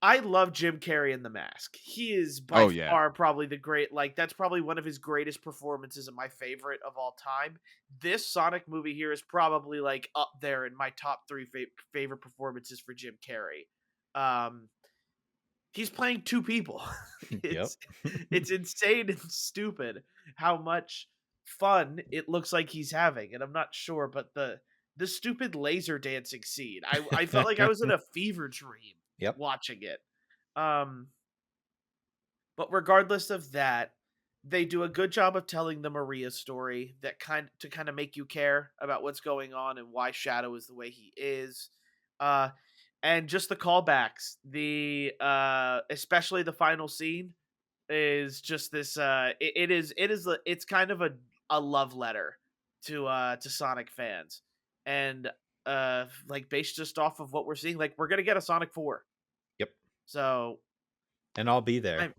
I love Jim Carrey in The Mask. He is by far probably that's probably one of his greatest performances and my favorite of all time. This Sonic movie here is probably like up there in my top 3 favorite performances for Jim Carrey. He's playing 2 people. It's insane and stupid how much fun it looks like he's having, and I'm not sure, but the stupid laser dancing scene, I felt like I was in a fever dream watching it. But regardless of that, they do a good job of telling the Maria story that kind of make you care about what's going on and why Shadow is the way he is. And just the callbacks, especially the final scene is just this. It's kind of a love letter to Sonic fans, and like based just off of what we're seeing, like we're gonna get a Sonic 4. Yep. So, and I'll be there.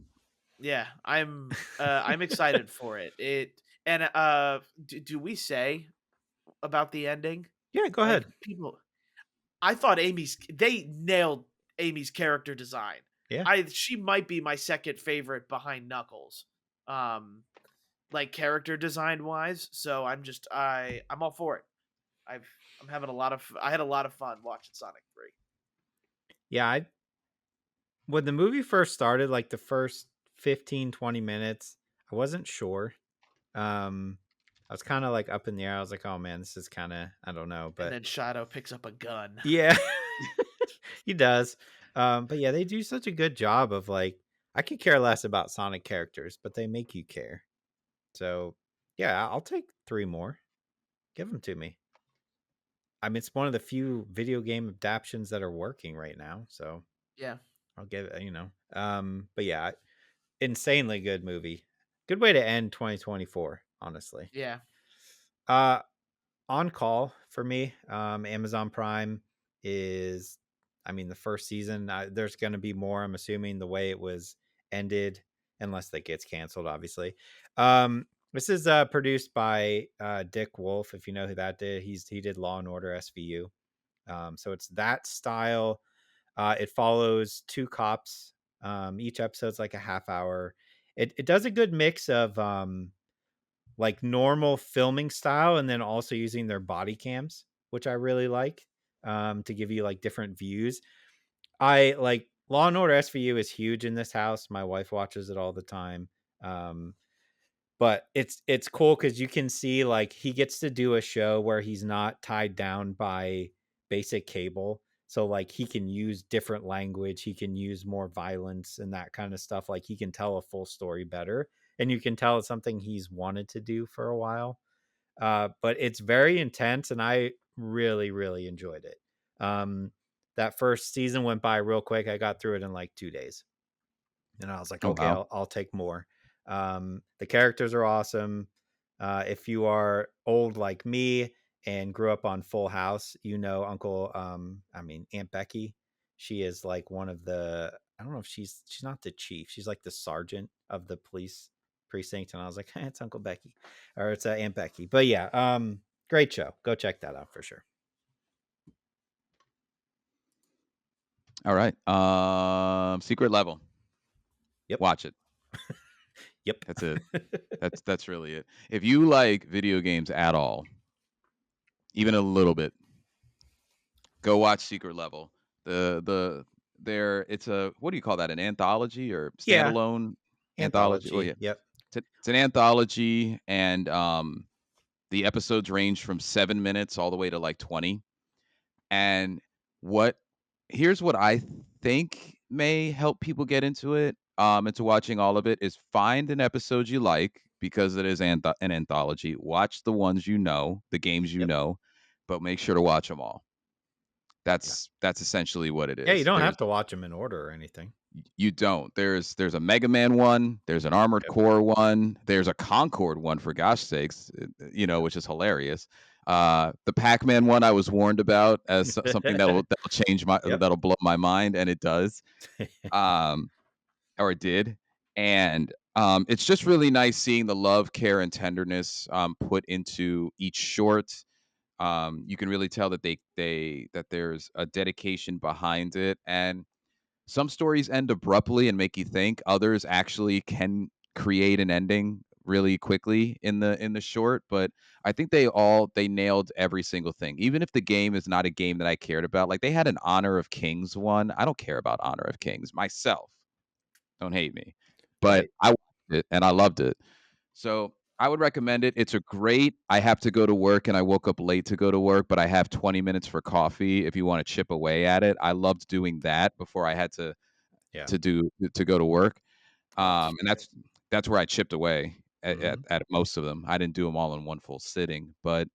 I'm excited for it. Do we say about the ending? Yeah, go ahead. I thought they nailed Amy's character design. Yeah. She might be my second favorite behind Knuckles. Like character design wise. So I'm all for it. I had a lot of fun watching Sonic 3. Yeah, when the movie first started, like the first 15-20 minutes, I wasn't sure. I was kind of like up in the air. I was like, oh man, this is kind of, I don't know, And but then Shadow picks up a gun. yeah, he does. But yeah, they do such a good job of like, I could care less about Sonic characters, but they make you care. So yeah, I'll take 3 more. Give them to me. I mean, it's one of the few video game adaptations that are working right now. So Yeah. I'll give it, but yeah, insanely good movie. Good way to end 2024, honestly. Yeah. On Call for me, Amazon Prime is, I mean, the first season. There's going to be more. I'm assuming the way it was ended, unless that gets canceled, obviously. This is produced by Dick Wolf, if you know who that did. He did Law and Order SVU. So it's that style. It follows 2 cops. Each episode's like a half hour. It does a good mix of like normal filming style and then also using their body cams, which I really like, to give you like different views. I like Law and Order SVU is huge in this house. My wife watches it all the time. But it's cool because you can see like he gets to do a show where he's not tied down by basic cable. So like he can use different language, he can use more violence and that kind of stuff. Like he can tell a full story better. And you can tell it's something he's wanted to do for a while. But it's very intense and I really, really enjoyed it. That first season went by real quick. I got through it in like 2 days. And I was like, Oh okay, wow. I'll take more. The characters are awesome. If you are old like me and grew up on Full House, Aunt Becky. She is like one of the, I don't know if she's not the chief. She's like the sergeant of the police precinct. And I was like, it's Uncle Becky or it's Aunt Becky. But yeah, great show. Go check that out for sure. All right. Secret Level. Yep. Watch it. Yep. That's it. That's really it. If you like video games at all, even a little bit, go watch Secret Level. It's a, what do you call that? An anthology or Yeah. standalone anthology? Oh Anthology. yeah. Yep. It's an anthology, and the episodes range from 7 minutes all the way to like 20. And what here's what I think may help people get into it, into watching all of it, is find an episode you like because it is an anthology. Watch the ones you know, the games you Yep. know, but make sure to watch them all. Yeah. That's essentially what it Yeah, you is. don't have to watch them in order or anything. You don't. There's a Mega Man one, there's an Armored Yep. Core one, there's a Concord one, for gosh sakes, which is hilarious. The Pac-Man one I was warned about as something that'll change Yep. that'll blow my mind, and it does. Or it did. And it's just really nice seeing the love, care, and tenderness put into each short. You can really tell that that there's a dedication behind it, and some stories end abruptly and make you think. Others actually can create an ending really quickly in the short, but I think they nailed every single thing. Even if the game is not a game that I cared about, like they had an Honor of Kings one. I don't care about Honor of Kings myself. Don't hate me. But Right. I watched it and I loved it. So I would recommend it. It's a great, I have to go to work and I woke up late to go to work, but I have 20 minutes for coffee if you want to chip away at it. I loved doing that before I had Yeah. to go to work. Oh, And that's where I chipped away Mhm. at most of them. I didn't do them all in one full sitting, but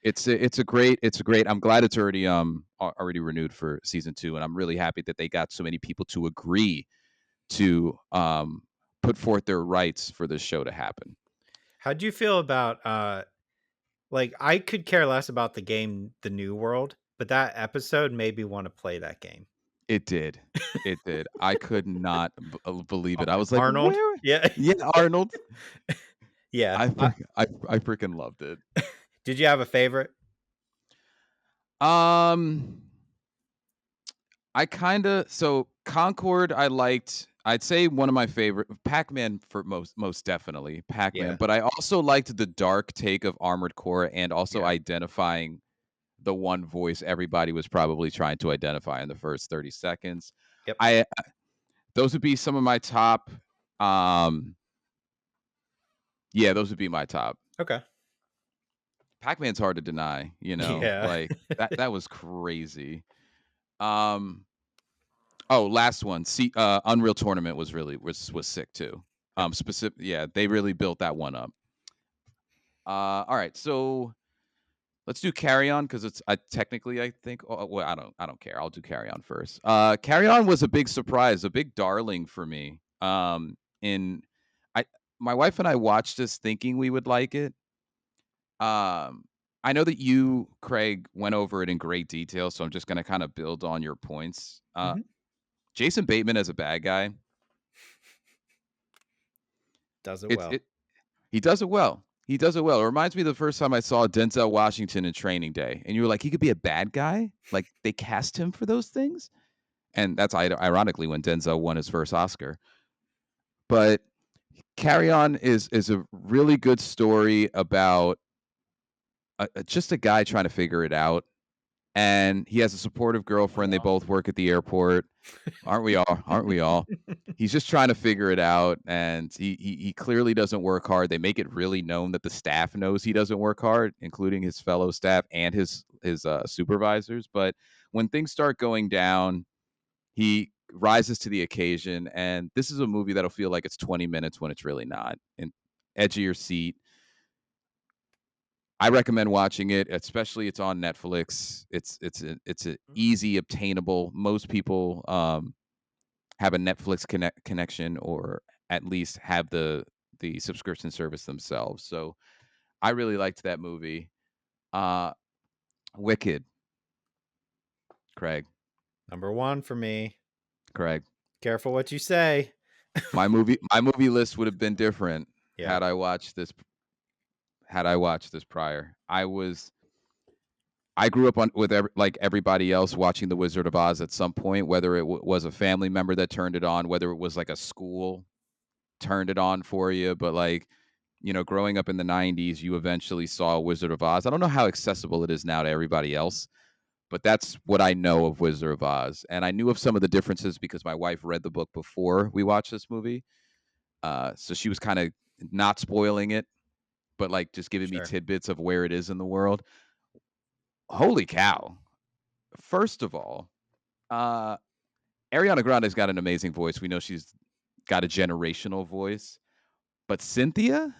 it's a great. I'm glad it's already renewed for season 2, and I'm really happy that they got so many people to agree to put forth their rights for this show to happen. How do you feel about like I could care less about the game The New World, but that episode made me want to play that game. It did. It did. I could not believe it. I was like, Arnold? "Where?" Yeah. Yeah, Arnold. Yeah. I freaking loved it. Did you have a favorite? Um, so Concord I liked. I'd say one of my favorite, Pac-Man for most definitely Pac-Man, Yeah. but I also liked the dark take of Armored Core and also Yeah. identifying the one voice everybody was probably trying to identify in the first 30 seconds. Yep. Those would be some of my top. Yeah, those would be my top. Okay. Pac-Man's hard to deny, Yeah. like that was crazy. Um, oh, last one. See, Unreal Tournament was sick too. Yep. Specific, yeah, they really built that one up. All right, so let's do Carry On because it's technically I think. Oh, well, I don't care. I'll do Carry On first. Carry On was a big surprise, a big darling for me. In I my wife and I watched this thinking we would like it. Um, I know that you, Craig, went over it in great detail, so I'm just gonna kind of build on your points. Mhm. Jason Bateman as a bad guy, Does it it's well. it he does it well. He does it well. It reminds me of the first time I saw Denzel Washington in Training Day, and you were like, he could be a bad guy. Like they cast him for those things, and that's ironically when Denzel won his first Oscar. But Carry On is a really good story about just a guy trying to figure it out, and he has a supportive girlfriend. They both work at the airport. Aren't we all? Aren't we all? He's just trying to figure it out, and he clearly doesn't work hard. They make it really known that the staff knows he doesn't work hard, including his fellow staff and his supervisors. But when things start going down, he rises to the occasion. And this is a movie that'll feel like it's 20 minutes when it's really not. And edge of your seat. I recommend watching it, especially it's on Netflix. It's a easy obtainable. Most people have a Netflix connection or at least have the subscription service themselves. So I really liked that movie. Uh Wicked, Craig. Number 1 for me. Craig. Careful what you say. My movie list would have been different Yeah. had I watched this prior. I grew up with like everybody else watching The Wizard of Oz at some point, whether it was a family member that turned it on, whether it was like a school turned it on for you, but like growing up in the 90s, you eventually saw Wizard of Oz. I don't know how accessible it is now to everybody else, but that's what I know of Wizard of Oz. And I knew of some of the differences because my wife read the book before we watched this movie. So she was kind of not spoiling it, but like just giving me Sure. tidbits of where it is in the world. Holy cow. First of all, uh, Ariana Grande's got an amazing voice. We know she's got a generational voice, but Cynthia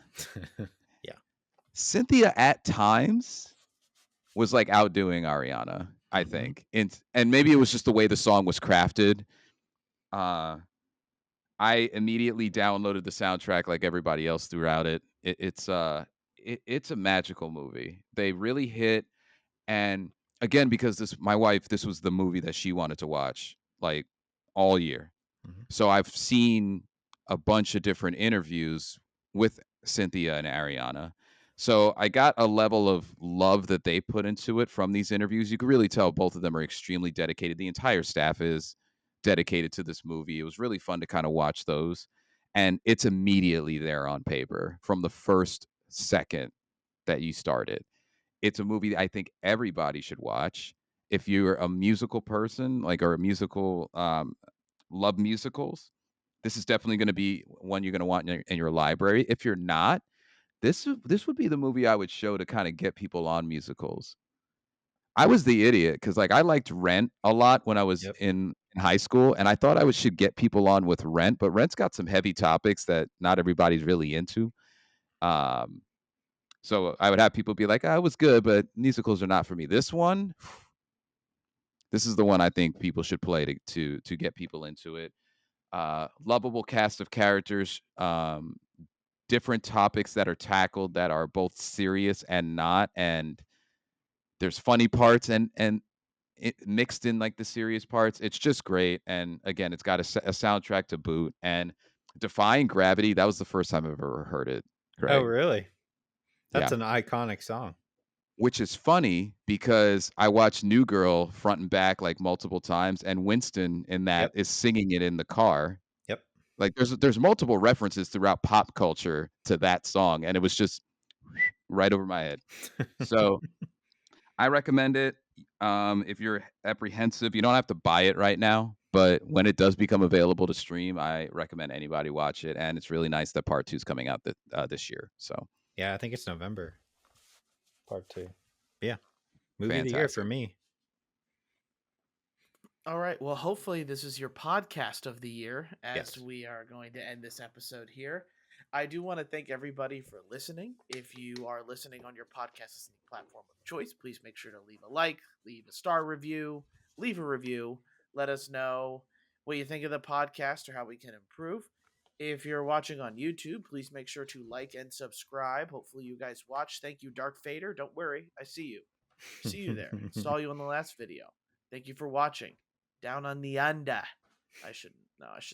at times was like outdoing Ariana, I think. And maybe it was just the way the song was crafted. I immediately downloaded the soundtrack like everybody else throughout it. It's a magical movie. They really hit, and again, because my wife, this was the movie that she wanted to watch like all year. So I've seen a bunch of different interviews with Cynthia and Ariana. So I got a level of love that they put into it from these interviews. You can really tell both of them are extremely dedicated. The entire staff is dedicated to this movie. It was really fun to kind of watch those. And it's immediately there on paper from the first second that you start it. It's a movie that I think everybody should watch. If you're a musical person, like or a musical love musicals, this is definitely going to be one you're going to want in your library. If you're not, this would be the movie I would show to kind of get people on musicals. I was the idiot because like I liked Rent a lot when I was Yep. in high school, and I thought should get people on with Rent, but Rent's got some heavy topics that not everybody's really into. Um, so I would have people be like, "I was good, but musicals are not for me." This is the one I think people should play to get people into it. Lovable cast of characters, different topics that are tackled that are both serious and not, and there's funny parts and it mixed in like the serious parts. It's just great, and again, it's got a soundtrack to boot. And Defying Gravity, that was the first time I've ever heard it, Oh, Greg. really? That's Yeah. an iconic song. Which is funny because I watched New Girl front and back like multiple times, and Winston in that is singing it in the car. Yep. Like there's multiple references throughout pop culture to that song, and it was just right over my head. So I recommend it. If you're apprehensive, you don't have to buy it right now, but when it does become available to stream, I recommend anybody watch it. And it's really nice that part 2 is coming out this year. So Yeah, I think it's November. Part 2. Yeah. Movie of the year for Fantastic. me. All right. Well, hopefully this is your podcast of the year as Yes. we are going to end this episode here. I do want to thank everybody for listening. If you are listening on your podcast listening platform of choice, please make sure to leave a like, leave a star review, leave a review. Let us know what you think of the podcast or how we can improve. If you're watching on YouTube, please make sure to like and subscribe. Hopefully you guys watch. Thank you, Dark Fader. Don't worry. I see you. See you there. Saw you in the last video. Thank you for watching. Down on the under. I should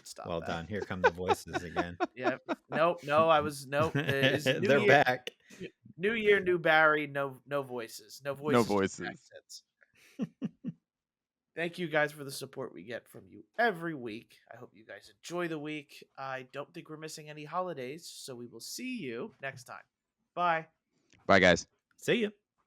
stop. Well that. done. Here come the voices again. Yep. Nope. It's new They're year, back. New year, new Barry. No voices. No voices. just voices. accents. Thank you guys for the support we get from you every week. I hope you guys enjoy the week. I don't think we're missing any holidays, so we will see you next time. Bye. Bye, guys. See you.